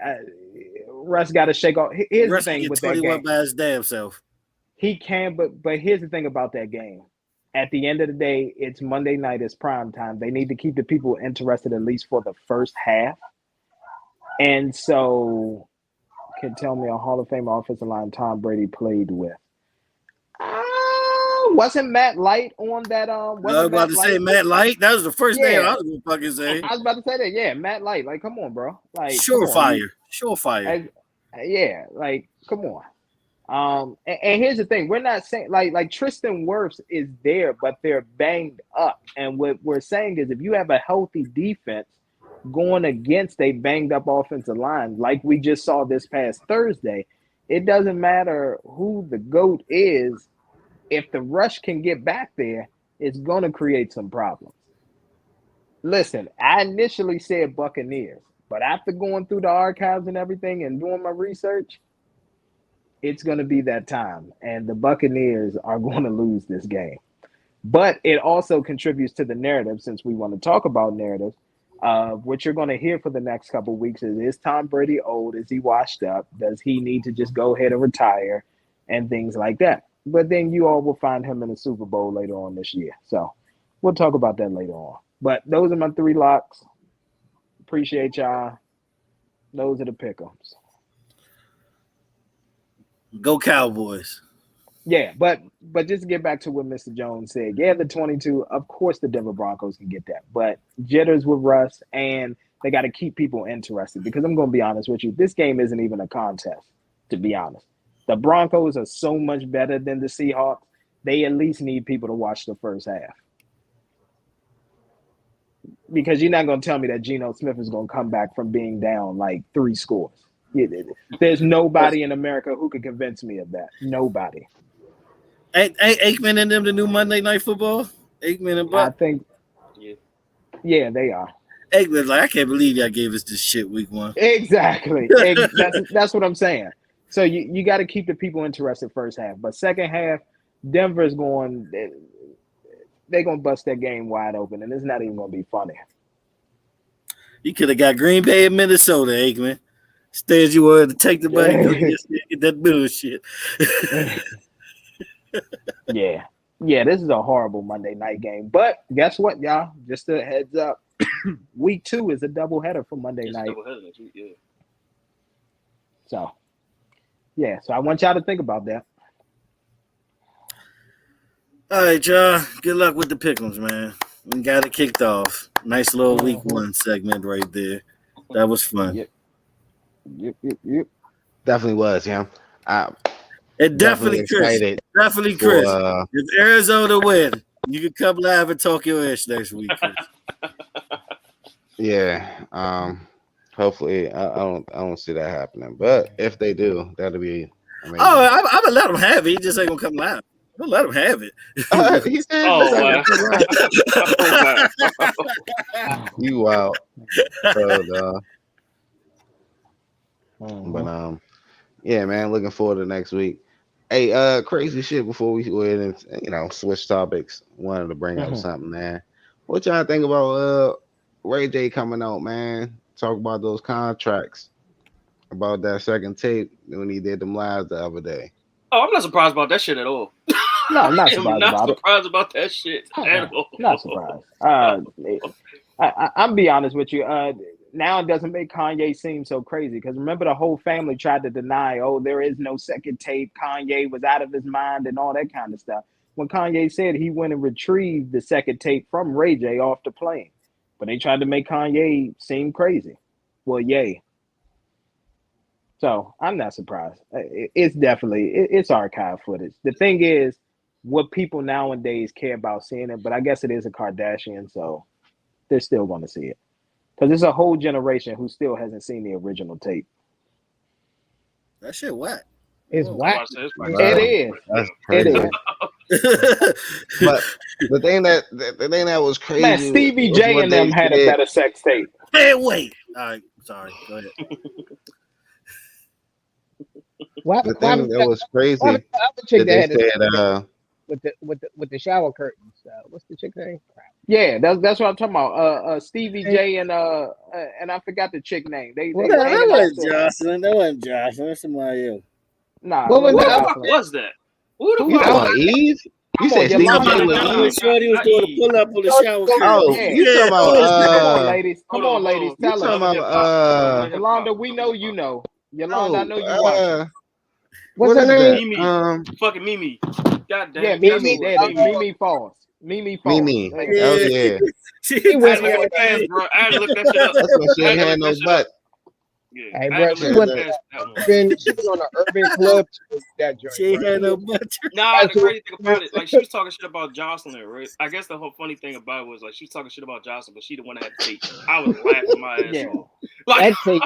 Russ got to shake off. Here's Russ the thing get with that 21 game. by his damn self. He can, but here's the thing about that game. At the end of the day, it's Monday night. It's prime time. They need to keep the people interested at least for the first half. And so, can tell me a Hall of Fame offensive line Tom Brady played with. Wasn't Matt Light on that? I was about to say Matt Light. That was the first name I was gonna fucking say. I was about to say that. Yeah, Matt Light. Like, come on, bro. Like, surefire. Yeah, like, come on. And here's the thing: we're not saying like Tristan Wirfs is there, but they're banged up. And what we're saying is, if you have a healthy defense going against a banged up offensive line, like we just saw this past Thursday, it doesn't matter who the GOAT is. If the rush can get back there, it's going to create some problems. Listen, I initially said Buccaneers, but after going through the archives and everything and doing my research, it's going to be that time. And the Buccaneers are going to lose this game. But it also contributes to the narrative, since we want to talk about narratives. What you're going to hear for the next couple of weeks is Tom Brady old? Is he washed up? Does he need to just go ahead and retire? And things like that. But then you all will find him in the Super Bowl later on this year. So we'll talk about that later on. But those are my 3 locks. Appreciate y'all. Those are the pick'ems. Go Cowboys. Yeah, but just to get back to what Mr. Jones said, yeah, the 22, of course the Denver Broncos can get that. But jitters with Russ, and they got to keep people interested. Because I'm going to be honest with you, this game isn't even a contest, to be honest. The Broncos are so much better than the Seahawks. They at least need people to watch the first half. Because you're not going to tell me that Geno Smith is going to come back from being down like 3 scores. There's nobody in America who could convince me of that. Nobody. Ain't Aikman and them the new Monday Night Football? Aikman and Buck? I think, yeah, they are. Aikman's like, I can't believe y'all gave us this shit week 1. Exactly. That's what I'm saying. So you got to keep the people interested first half. But second half, Denver's going – they're going to bust that game wide open, and it's not even going to be funny. You could have got Green Bay and Minnesota, Aikman. Stay as you were to take the money because you get that bullshit. Yeah. Yeah, this is a horrible Monday night game. But guess what, y'all? Just a heads up. Week 2 is a doubleheader for Monday night. Yeah. So, yeah. So I want y'all to think about that. All right, y'all. Good luck with the pick'ems, man. We got it kicked off. Nice little week 1 segment right there. That was fun. Yep. Definitely was, yeah. It definitely Chris. Definitely Chris. If Arizona win, you can come live and talk your ish next week, Chris. Yeah. Hopefully, I don't see that happening. But if they do, that'll be amazing. Oh, I'm gonna let them have it. He just ain't gonna come live. I'm gonna let him have it. He said, you wild. But yeah, man, looking forward to next week. Hey, crazy shit before we go ahead and switch topics. Wanted to bring up something, man. What y'all think about Ray J coming out, man? Talk about those contracts, about that second tape when he did them lives the other day. Oh, I'm not surprised about that shit at all. No, I'm not surprised about that shit at all. Not surprised. I'm be honest with you. Now it doesn't make Kanye seem so crazy because remember the whole family tried to deny, there is no second tape. Kanye was out of his mind and all that kind of stuff. When Kanye said he went and retrieved the second tape from Ray J off the plane, but they tried to make Kanye seem crazy. Well, yay. So I'm not surprised. It's definitely it's archive footage. The thing is, what people nowadays care about seeing it, but I guess it is a Kardashian, so they're still going to see it. Because there's a whole generation who still hasn't seen the original tape. That shit whack. It's whack. It is. That's crazy. It is. But the thing that was crazy. Man, Stevie J and them had a better sex tape. Hey, wait. All right, sorry. Go ahead. The thing that was crazy. They said with the shower curtains. What's the chick name? Yeah, that's what I'm talking about. Stevie J and I forgot the chick name. They Well, No, that hanging out wasn't there. Jocelyn. That wasn't Jocelyn. That's somebody else. Nah, What was Who the that? fuck was that? Who the You fuck talking was about that? Eve? You Come on, said Stevie Yolanda. J No, with no, When Eve? no, Shorty was not doing the Eve. pull up on the shower curtain. Oh, Yeah. you talking that was Come on, about ladies. Come Hold on, ladies. on. you Tell talking us. Love and about Hip Hop. Yolanda, we know you know. Yolanda, I oh know you watching. What's what her is name? that? Mimi. Fucking Mimi. God damn Yeah, it. That's Mimi. who it There, Mimi. Mimi Falls. Mimi Falls. Mimi. There. Oh Yeah. yeah. She He I went had to look there. it past, bro. I had to look that shit up. That's why she I ain't had to had look no that shit butt. up. Yeah. Hey, I bro, had to she look went past that one. she was on the Urban Club with that joint, She ain't bro. had no butt. Nah, That's the who- crazy thing about it, like she was talking shit about Jocelyn, right? I guess the whole funny thing about it was like she was talking shit about Jocelyn, but she the one that had the tape. I was laughing my ass Yeah. off. Like, That tape.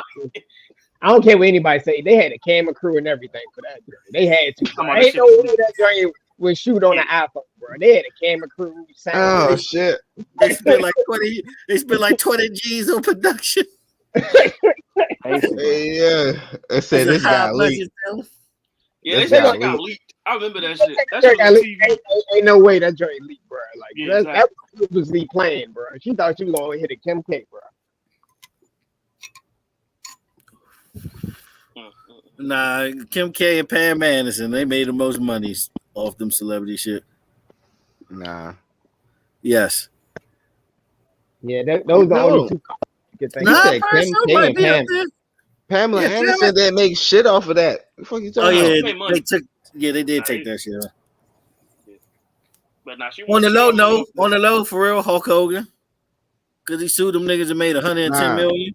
I don't care what anybody say. They had a camera crew and everything for that joint. They had to. Come Bro. on, that Ain't shit no was way leaked. that joint would shoot on an iPhone, bro. They had a camera crew, sound Oh crew. shit. They spent like 20. They spent like 20 G's on production. Basically. Hey, yeah. They say That's a this high got leaked. budget film. Yeah, they This said got that got leaked. leaked. I remember that That shit. That joint shit was on TV. ain't no way that joint leaked, bro. Like Yeah, that was Lee playing, bro. She thought she was gonna hit a Kim K, bro. Nah, Kim K and Pam Anderson, they made the most money off them celebrity shit. Nah. Yes. Yeah, those are the No. only two you can think You of. said Pam Kim Show K might and be up Pam. there. Pamela Yeah, Anderson didn't make shit off of that. What the fuck you Oh talking yeah, about? She made money. they took. Yeah, they did Nah, take they- that shit off. But nah, she On the low, wasn't no. off On the low, for real, Hulk Hogan, because he sued them niggas and made 110 Nah. million.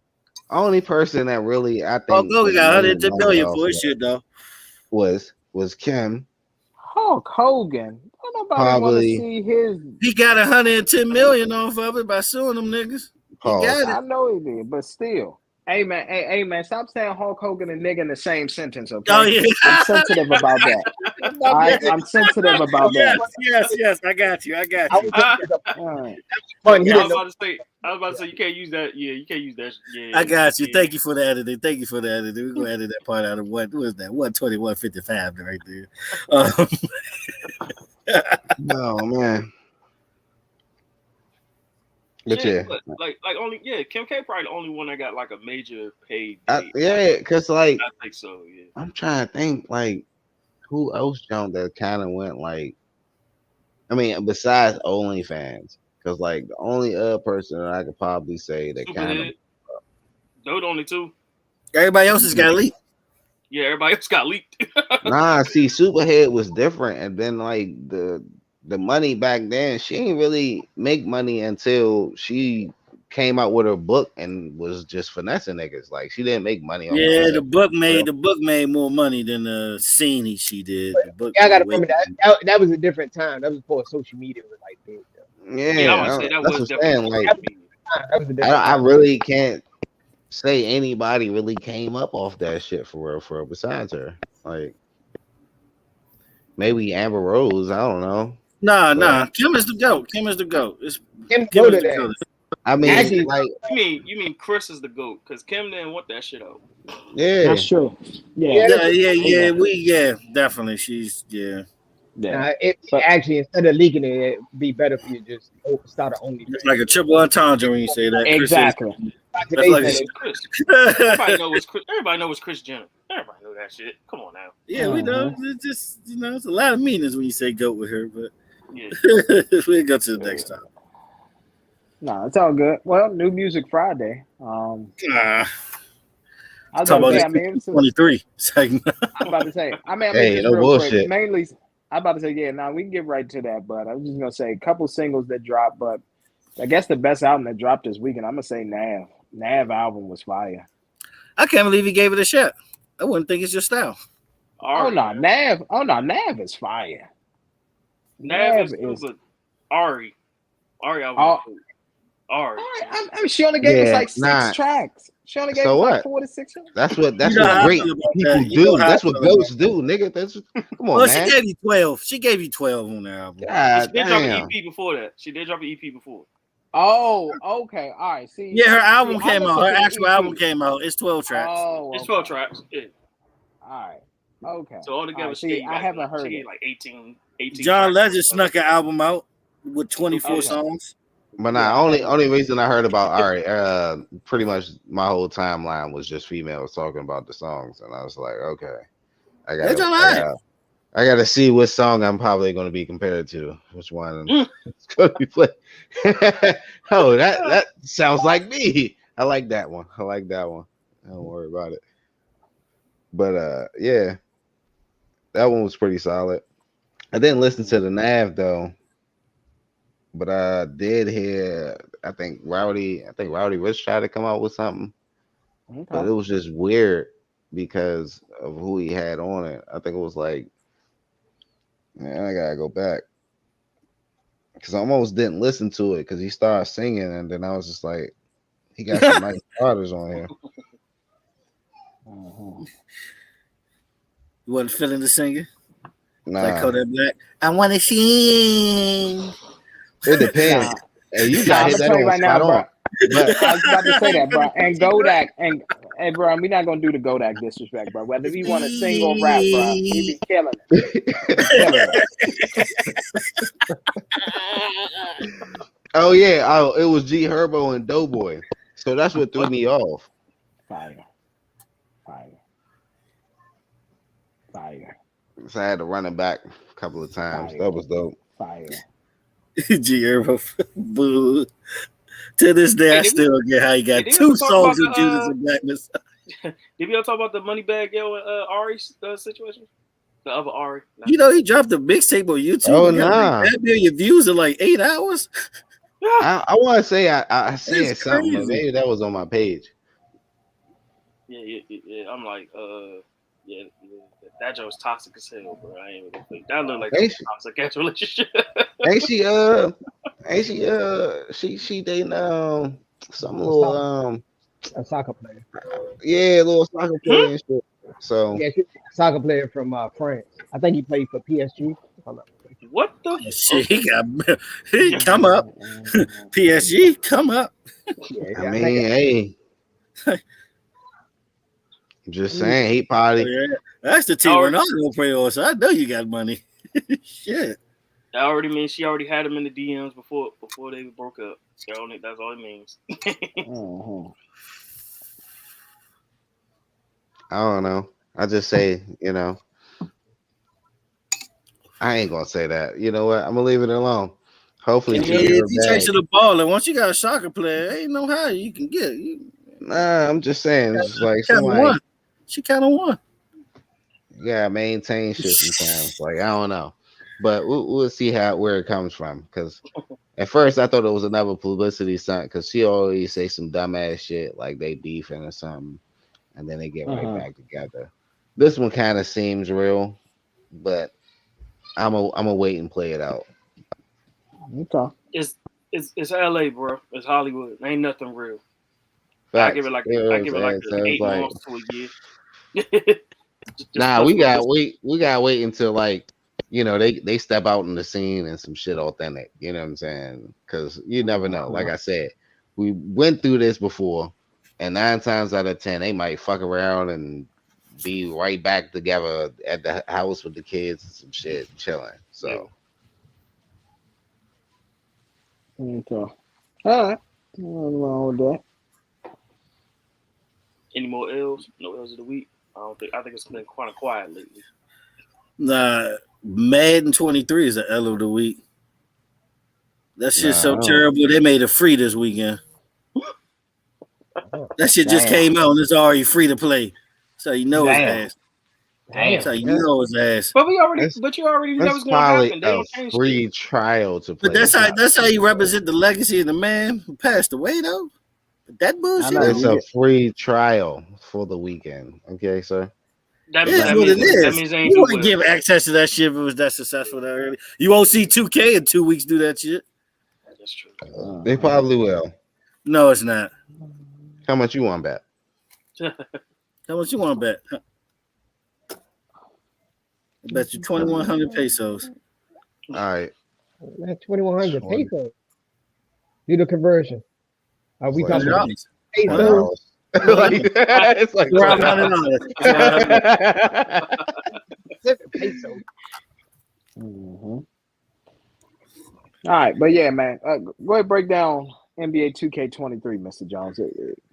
Only person that really I Hulk think Hogan made got money 110 million for his shit though. was Kim. Hulk Hogan. Don't nobody want to Probably see his. He got 110 million off of it by suing them niggas. He pause. got it. I know he did, but still. Hey man, stop saying Hulk Hogan and nigga in the same sentence, okay? Oh yeah, I'm sensitive about that. All right, I'm sensitive about that. yes. I got you. I was All right. fun. He I didn't was know. about to say. I was about to say you can't use that. Yeah, you can't use that. Yeah, I got you. yeah. Thank you for the editing. We're gonna edit that part out of what was that? 121.55 right there. No man. But Yeah, yeah. but like only Kim K probably the only one that got like a major paid. Yeah, cause like I think so. Yeah. I'm trying to think like who else jumped that kind of went like I mean besides OnlyFans, cause like the only other person that I could probably say that kind of Superhead. Those the only two. Everybody else has got leaked. Yeah, everybody else got leaked. nah see Superhead was different and then like the money back then she didn't really make money until she came out with her book and was just finessing niggas like she didn't make money on Yeah, her the book made more money than the scene she did. The book Yeah, I gotta made remember that was a different time. That was before social media was like big. Yeah, I would say that that's was what I'm saying definitely. like That was a different I time. really can't say anybody really came up off that shit for real besides her. Like maybe Amber Rose, I don't know. Nah. Kim is the GOAT. Kim is the GOAT. Kim Kim go is to the that. GOAT. I mean, Actually, like You mean Chris is the GOAT because Kim didn't want that shit out. yeah. That's true. Yeah. Definitely. She's actually instead of leaking it, it'd be better for you to just start an OnlyFans. It's like a triple entendre when you say that. Exactly. That's like It's Chris. Everybody know it's Chris. Everybody know it's Chris Jenner. Everybody know that shit. Come on now. yeah, we know. It's just it's a lot of meanings when you say GOAT with her, but Yeah. we'll go to the next time. No, it's all good. Well, New Music Friday. Nah. I was Talk about to about say, I mean, 23. I'm about to say, Hey, just no real bullshit. quick. Mainly, I'm about to say, yeah, now we can get right to that, but I was just gonna say a couple singles that dropped, but I guess the best album that dropped this weekend, I'm gonna say Nav. Nav album was fire. I can't believe he gave it a shot. I wouldn't think it's your style. Nav is fire. Nav is but Ari album. Ari. I mean, she only gave us like 6 tracks. She only gave us like 4 to 6 tracks. That's what You know how I great feel about people that. You know do. how I That's what feel about ghosts do, nigga. That's come on, Well, man. she gave you 12. She gave you 12 on the album. God She did drop an damn. EP before that. She did drop an EP before. Oh, okay. All right. See. Yeah, her album I came listened out. Her to the actual EP. album came out. It's 12 tracks. Oh, It's okay. 12 tracks. Yeah. All right. Okay. So altogether, Right, see, I haven't heard she it. like 18 John tracks. Legend snuck an album out with 24 Okay. songs. But Yeah, nah, I haven't- only reason I heard about pretty much my whole timeline was just females talking about the songs, and I was like, okay, I That's gotta, all I right. gotta, I gotta see what song I'm probably gonna be compared to, which one it's gonna be played. Oh, that sounds like me. I like that one. I like that one. Don't worry about it. But yeah, that one was pretty solid. I didn't listen to the Nav though, but I did hear. I think Rowdy Rich tried to come out with something, but Okay. it was just weird because of who he had on it. I think it was like, man, I gotta go back because I almost didn't listen to it because he started singing, and then I was just like, he got some nice artists on here. Mhm. You wasn't feeling the singing? Nah, Like Kodak Black. I want to sing. it depends. Nah. Hey, you Nah, got I'm hit gonna that tell you on right now, spot bro. on. But I was about to say that, bro. And Godak and hey, bro, we're not gonna do the Godak disrespect, bro. Whether he want to sing or rap, bro, he be killing it. He be killing it. oh yeah, it was G Herbo and Doughboy, so that's what threw me off. Fire. So I had to run it back a couple of times. Fire. That was dope. Fire. G Herbo. Boo. To this day, Hey, I still don't get how you got did we two ever talk about songs of the, Judas and Blackness. Did we ever talk about the Moneybag Yo and Ari situation? The other Ari. You know, he dropped a mixtape on YouTube. Oh, He got nah. like that million views in like 8 hours. I want to say I said It's something, but crazy. maybe that was on my page. Yeah. I'm like, yeah, that joke was toxic as hell, bro. I ain't gonna think that looked like Hey, a toxic ass relationship. she dating some A little soccer player. little soccer player and shit. So Yeah, she's a soccer player from France. I think he played for PSG. What the Oh, shit, he come up. PSG, come up. Yeah, I mean, hey, just saying, he Oh, probably. yeah. That's the team Oh. Ronaldo play on, so I know you got money. Shit. That already means she already had him in the DMs before they broke up. That's all it means. Mhm. I don't know. I just say, I ain't gonna say that. You know what? I'm gonna leave it alone. Hopefully, You she know, get her if you bag. chasing the ball, and once you got a soccer player, ain't no how you can get. Nah, I'm just saying, it's like Kind of somebody won. She kind of won. you gotta maintain shit sometimes. Like I don't know, but we'll see where it comes from. Because at first I thought it was another publicity stunt. Because she always say some dumbass shit like they beefing or something, and then they get right back together. This one kind of seems real, but I'm a wait and play it out. Okay. It's LA, bro. It's Hollywood. Ain't nothing real. Facts. I give it like So it's 8 like, months to a year. nah, we got wait until like they step out in the scene and some shit authentic. You know what I'm saying? Because you never know. Like I said, we went through this before, and 9 times out of 10 they might fuck around and be right back together at the house with the kids and some shit chilling. So Okay. All right. Nothing wrong with that. Any more L's? No L's of the week. I think it's been kind of quiet lately. Nah, Madden 23 is the L of the week. That shit's so terrible. They made it free this weekend. That shit just came out and it's already free to play. So you know it's ass. Damn. So you know it's ass. But you already know what's going to happen. They don't change free shit. trial to play. But that's how you represent the legacy of the man who passed away though. But that bullshit. It's a free trial for the weekend. Okay, sir. That It is what it is. That means they ain't You do wouldn't well. give access to that shit if it was that successful that early. You won't see 2K in 2 weeks do that shit. That's true. They probably will. No, it's not. How much you want bet? How much you want to bet? I bet you 2,100 pesos. All right. 2,100 pesos. Do the conversion. Are we talking about $100. pesos? It's like $100. Peso. Mm-hmm. All right, but yeah, man, go ahead break down NBA 2K23, Mr. Jones,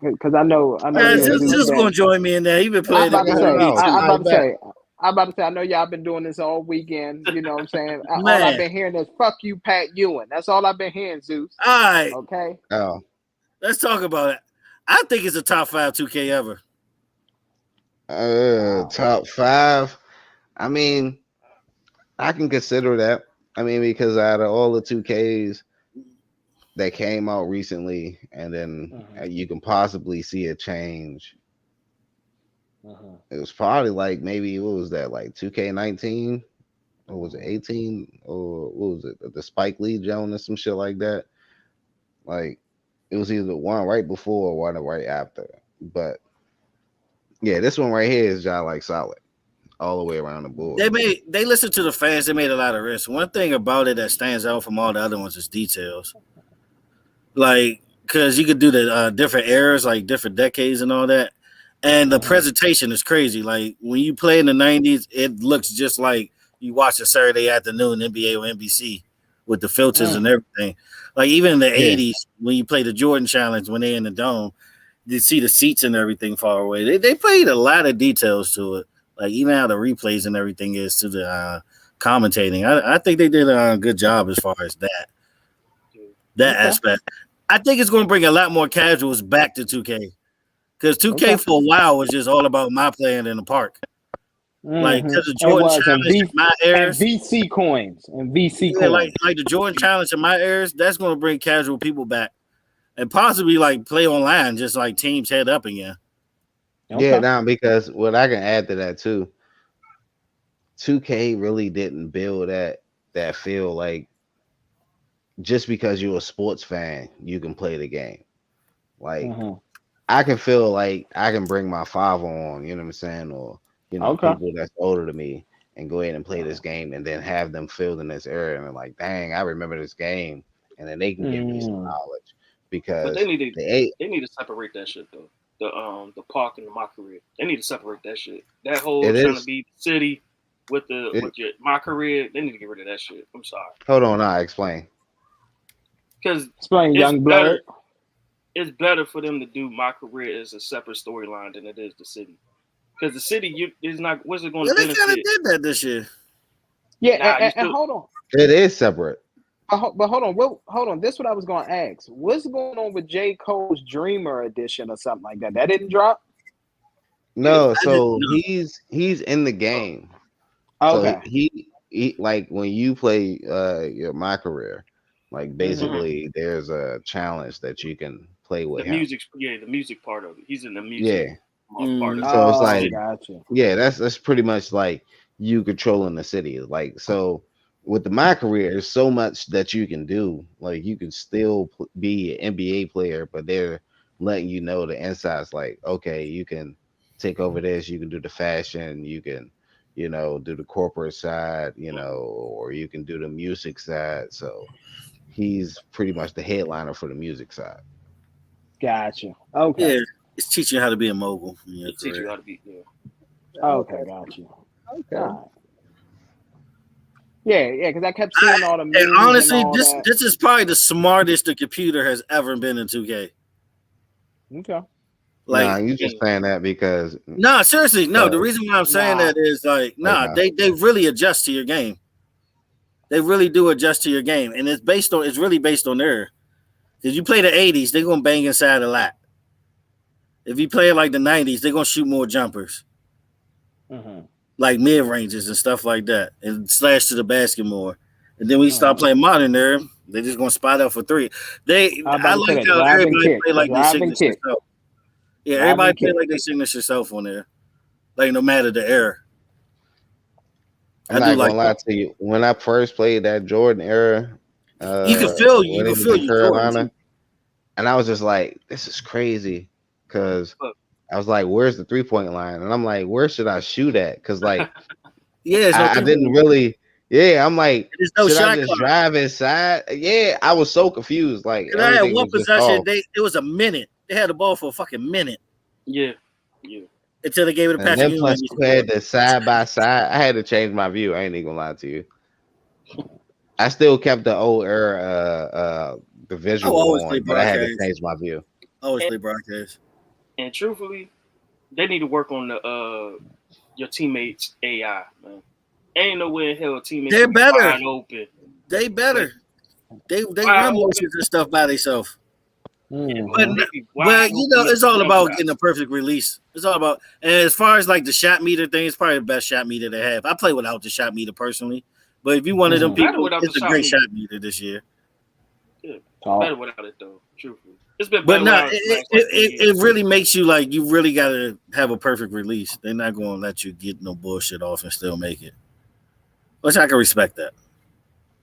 because I know Man, you and Zeus just gonna been. join me in there. He been I'm playing it about to more than say, me No, too. I'm I about to bet. say, I'm about to say. I know y'all been doing this all weekend. You know what I'm saying? All I've Man, been hearing is "fuck you, Pat Ewing." That's all I've been hearing, Zeus. all right, Okay. Oh, let's talk about it. I think it's a top 5 2K ever. Wow. top 5. I mean, I can consider that. I mean, because out of all the 2Ks that came out recently, and then you can possibly see a change. It was probably like maybe what was that like 2K19 or was it 18 or what was it the Spike Lee Jones or some shit like that. Like it was either one right before or one right after. But yeah, this one right here is just like solid all the way around the board. They listened to the fans. They made a lot of risks. One thing about it that stands out from all the other ones is details. Like, because you could do the different eras, like different decades and all that. And the presentation is crazy. Like, when you play in the 90s, it looks just like you watch a Saturday afternoon NBA or NBC with the filters and everything. Like, even in the 80s, when you play the Jordan Challenge, when they're in the dome, you see the seats and everything far away. They played a lot of details to it. Like, even how the replays and everything is to the commentating. I think they did a good job as far as that aspect. I think it's going to bring a lot more casuals back to 2K. Because 2K for a while was just all about my playing in the park. Like, because the Jordan Challenge in my eras. And VC coins. Yeah, like the Jordan Challenge in my eras, that's going to bring casual people back. And possibly, like, play online, just like teams head up again. Yeah, now because what I can add to that too, 2K really didn't build that feel like just because you're a sports fan, you can play the game. Like I can feel like I can bring my father on, you know what I'm saying, or people that's older than me and go ahead and play this game and then have them filled in this area and like, dang, I remember this game, and then they can give me some knowledge because but they need to separate that shit though. The park and the mockery. They need to separate that shit. That whole trying to be the city with your my career, they need to get rid of that shit. I'm sorry. Hold on, I explain. Because explain, young blood. It's better for them to do my career as a separate storyline than it is the city. Because the city, is not. What's it going to benefit? They kind of did that this year. Yeah, and hold on. It is separate. But hold on. This is what I was going to ask. What's going on with J. Cole's Dreamer edition or something like that? That didn't drop? No, so he's in the game. Okay. So he like when you play my career, like basically there's a challenge that you can play with him. The music part of it. He's in the music. Part of it. So it's like gotcha. Yeah, that's pretty much like you controlling the city. Like so with my career, there's so much that you can do. Like you can still be an NBA player, but they're letting you know the insides. Like, okay, you can take over this. You can do the fashion. You can, do the corporate side. Or you can do the music side. So he's pretty much the headliner for the music side. Gotcha. Okay. Yeah, it's teaching you how to be a mogul. It teaches you how to be. Yeah. Okay, gotcha. Okay. Right. Yeah, because I kept seeing all the memes. And honestly, and this is probably the smartest the computer has ever been in 2K. Okay. Like, you just saying that because seriously, no. The reason why I'm saying that is like, they really adjust to your game. They really do adjust to your game, and it's really based on their. Because you play the 80s, they're gonna bang inside a lot. If you play like the 90s, they're gonna shoot more jumpers. Like mid ranges and stuff like that, and slash to the basket more. And then when you start playing modern, they're just gonna spot up for three. I like how everybody play like they signature self. Yeah, everybody play like they signature self on there, like no matter the era. I'm not gonna lie to you. When I first played that Jordan era, you can feel your Carolina, and I was just like, this is crazy, because I was like, where's the 3-point line? And I'm like, where should I shoot at? Because like, I didn't really. Yeah, I'm like, should I just drive inside? Yeah, I was so confused. Like, I had one possession. It was a minute. They had the ball for a fucking minute. Yeah. until they gave it to And Patrick then Ewing. plus you had the side by side. I had to change my view. I ain't even gonna lie to you. I still kept the old era, the visual always play on, but I had to broadcast. change my view. Always play broadcast. And truthfully, they need to work on the your teammates' AI, man. Ain't no way in hell teammates They're better. wide open. They better. They run motions and stuff by themselves. Mm-hmm. Well, you know, it's all about getting a perfect release. It's all about, and as far as like the shot meter thing, it's probably the best shot meter they have. I play without the shot meter personally, but if you one of them people, it's a great shot meter this year. Yeah, better without it though. Truthfully, it's been but better. no, it really makes you like you really got to have a perfect release. They're not going to let you get no bullshit off and still make it, which I can respect that.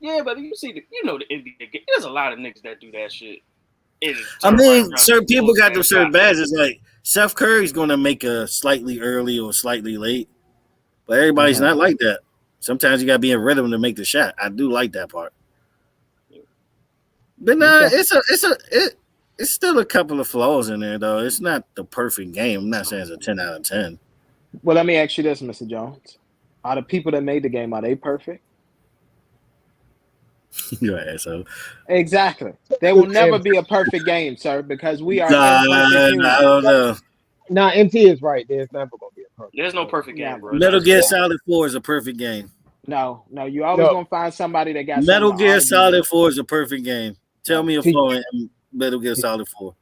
Yeah, but you see, the NBA game. There's a lot of niggas that do that shit. I mean, certain people got them certain badges. Like Steph Curry's going to make a slightly early or slightly late, but everybody's not like that. Sometimes you got to be in rhythm to make the shot. I do like that part. But no, it's still a couple of flaws in there though. It's not the perfect game. I'm not saying it's a 10 out of 10. Well, let me ask you this, Mr. Jones: are the people that made the game, are they perfect? You're an asshole. Exactly. There will never be a perfect game, sir, because we are imperfect humans. I don't know. Nah, MT is right. There's never gonna be a perfect. There's no perfect game, bro. Metal Gear Solid 4 is a perfect game. No, you always gonna find somebody that got Metal Gear Solid 4 is a perfect game. Tell me a flaw in Metal Gear Solid 4.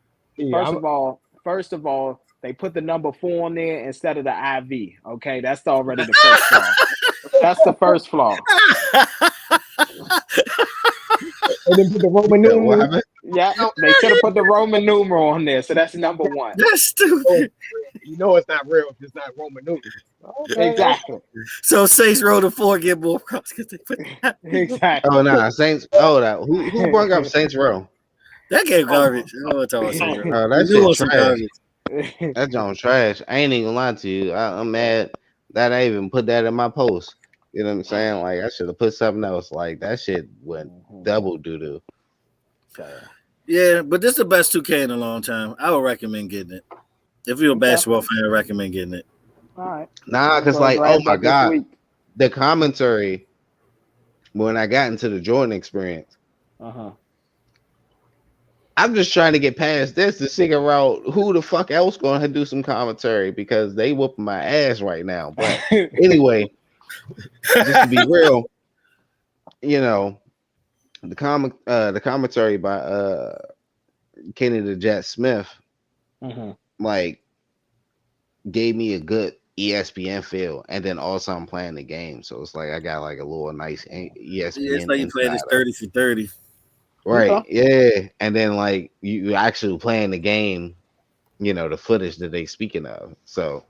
First of all, they put the number 4 on there instead of the IV. Okay, that's already the first flaw. That's the first flaw. And then put the Roman numeral. Yeah, they should have put the Roman numeral on there. So that's number 1. That's stupid. You know it's not real if it's not Roman numeral. Okay. Exactly. So Saints Row to 4 get more props because they put that. Exactly. Oh no, Saints. Oh, that who brought up Saints Row? That game garbage. I don't want to talk about Saints Row. Oh, that shit trash. That joint trash. I ain't even gonna lie to you. I'm mad that I even put that in my post. You know what I'm saying? Like I should have put something else. Like that shit went double doo doo. Yeah, but this is the best 2K in a long time. I would recommend getting it. If you're a basketball fan, I recommend getting it. All right. Nah, because like, oh my god, the commentary when I got into the Jordan experience. I'm just trying to get past this to figure out who the fuck else going to do some commentary because they whooping my ass right now. But anyway, just to be real, you know, the commentary by Kenny the Jet Smith, like, gave me a good ESPN feel, and then also I'm playing the game, so it's like I got like a little nice ESPN. Yeah, it's like you playing this 30 for 30. Right, yeah, and then like you actually playing the game, you know, the footage that they speaking of. So,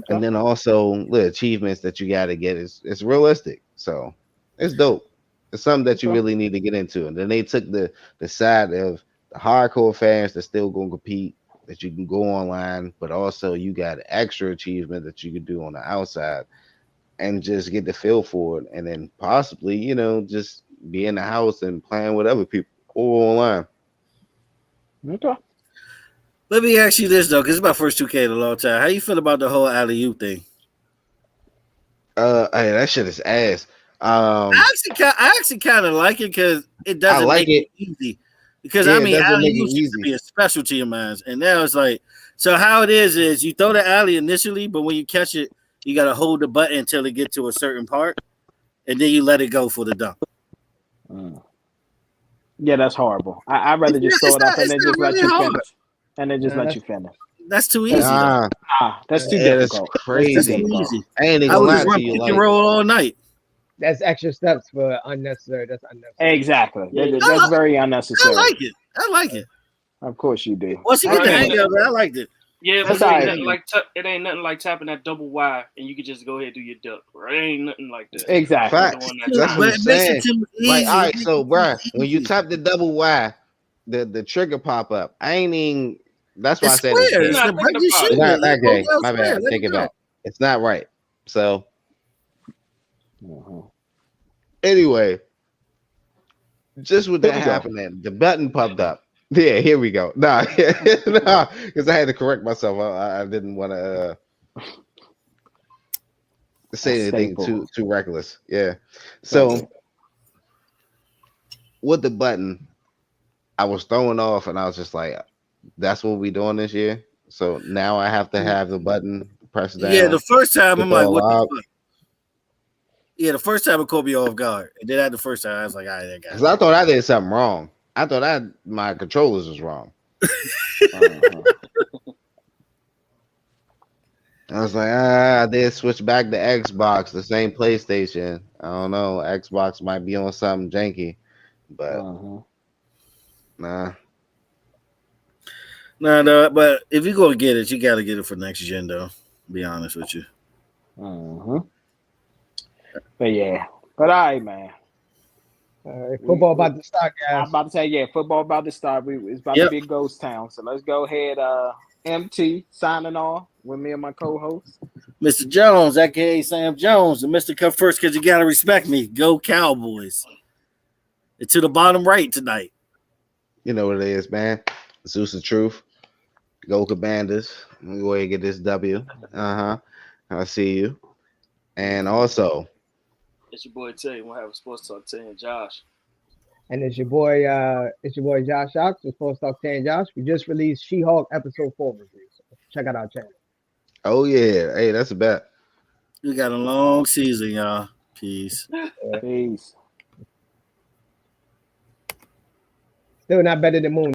and then also the achievements that you got to get is realistic. So it's dope. It's something that you really need to get into. And then they took the side of the hardcore fans that still gonna compete, that you can go online, but also you got an extra achievement that you can do on the outside and just get the feel for it, and then possibly, you know, just be in the house and playing with other people or online. Okay. Let me ask you this though, because it's my first 2K in a long time. How you feel about the whole alley-oop thing? Hey, that shit is ass. I actually kind of like it because it doesn't make it easy. Because I mean, alley-oops used to be a specialty of mine, and now it's like, so how it is you throw the alley initially, but when you catch it, you got to hold the button until it gets to a certain part, and then you let it go for the dunk. Yeah, that's horrible. I'd rather just throw it up and then just let you finish. And then just let you finish. That's too easy. That's too difficult. That's crazy. That's too easy. I ain't even lie to you. Pick and roll all night. That's extra steps for unnecessary. That's unnecessary. Exactly. That's very unnecessary. I like it. Of course you do. Once you get the hang of it, I liked it. Yeah, but it ain't nothing like tapping that double Y and you can just go ahead and do your duck. Right? It ain't nothing like that. Exactly. That's what I'm saying. Like, all right, so bro, when you tap the double Y, the trigger pop up. I ain't even. That's why I said it's not that game. My bad. Take it back. It's not right. So anyway, just with that happening, the button popped up. Yeah, here we go. Nah, because I had to correct myself. I didn't want to say anything staple. too reckless. Yeah. So with the button, I was throwing off, and I was just like, "That's what we doing this year." So now I have to have the button pressed Yeah, down the first time to I'm like, throw a what the lob. fuck? Yeah, the first time it caught me off guard. And then at the first time, I was like, all right, that guy. Because I thought I did something wrong. I thought my controllers was wrong. I was like, I did switch back to Xbox, the same PlayStation. I don't know. Xbox might be on something janky, but nah. No, but if you're gonna get it, you gotta get it for next gen, though. Be honest with you. But yeah, but all right, man. Football about to start, guys. I'm about to say, yeah, football about to start. It's about to be a ghost town. So let's go ahead. MT signing off with me and my co-host, Mr. Jones, aka Sam Jones, and Mr. Come First because you gotta respect me. Go Cowboys. And to the bottom right tonight. You know what it is, man. Zeus of Truth. Go Commanders. We go ahead and get this W. I see you. And also, it's your boy Tay. We'll have a sports talk. Tay and Josh. And it's your boy Josh Ox. We're supposed to talk Tay and Josh. We just released She-Hulk episode 4 review. So check out our channel. oh yeah, hey, that's a bet. We got a long season, y'all. Peace. Peace. Still not better than Moon.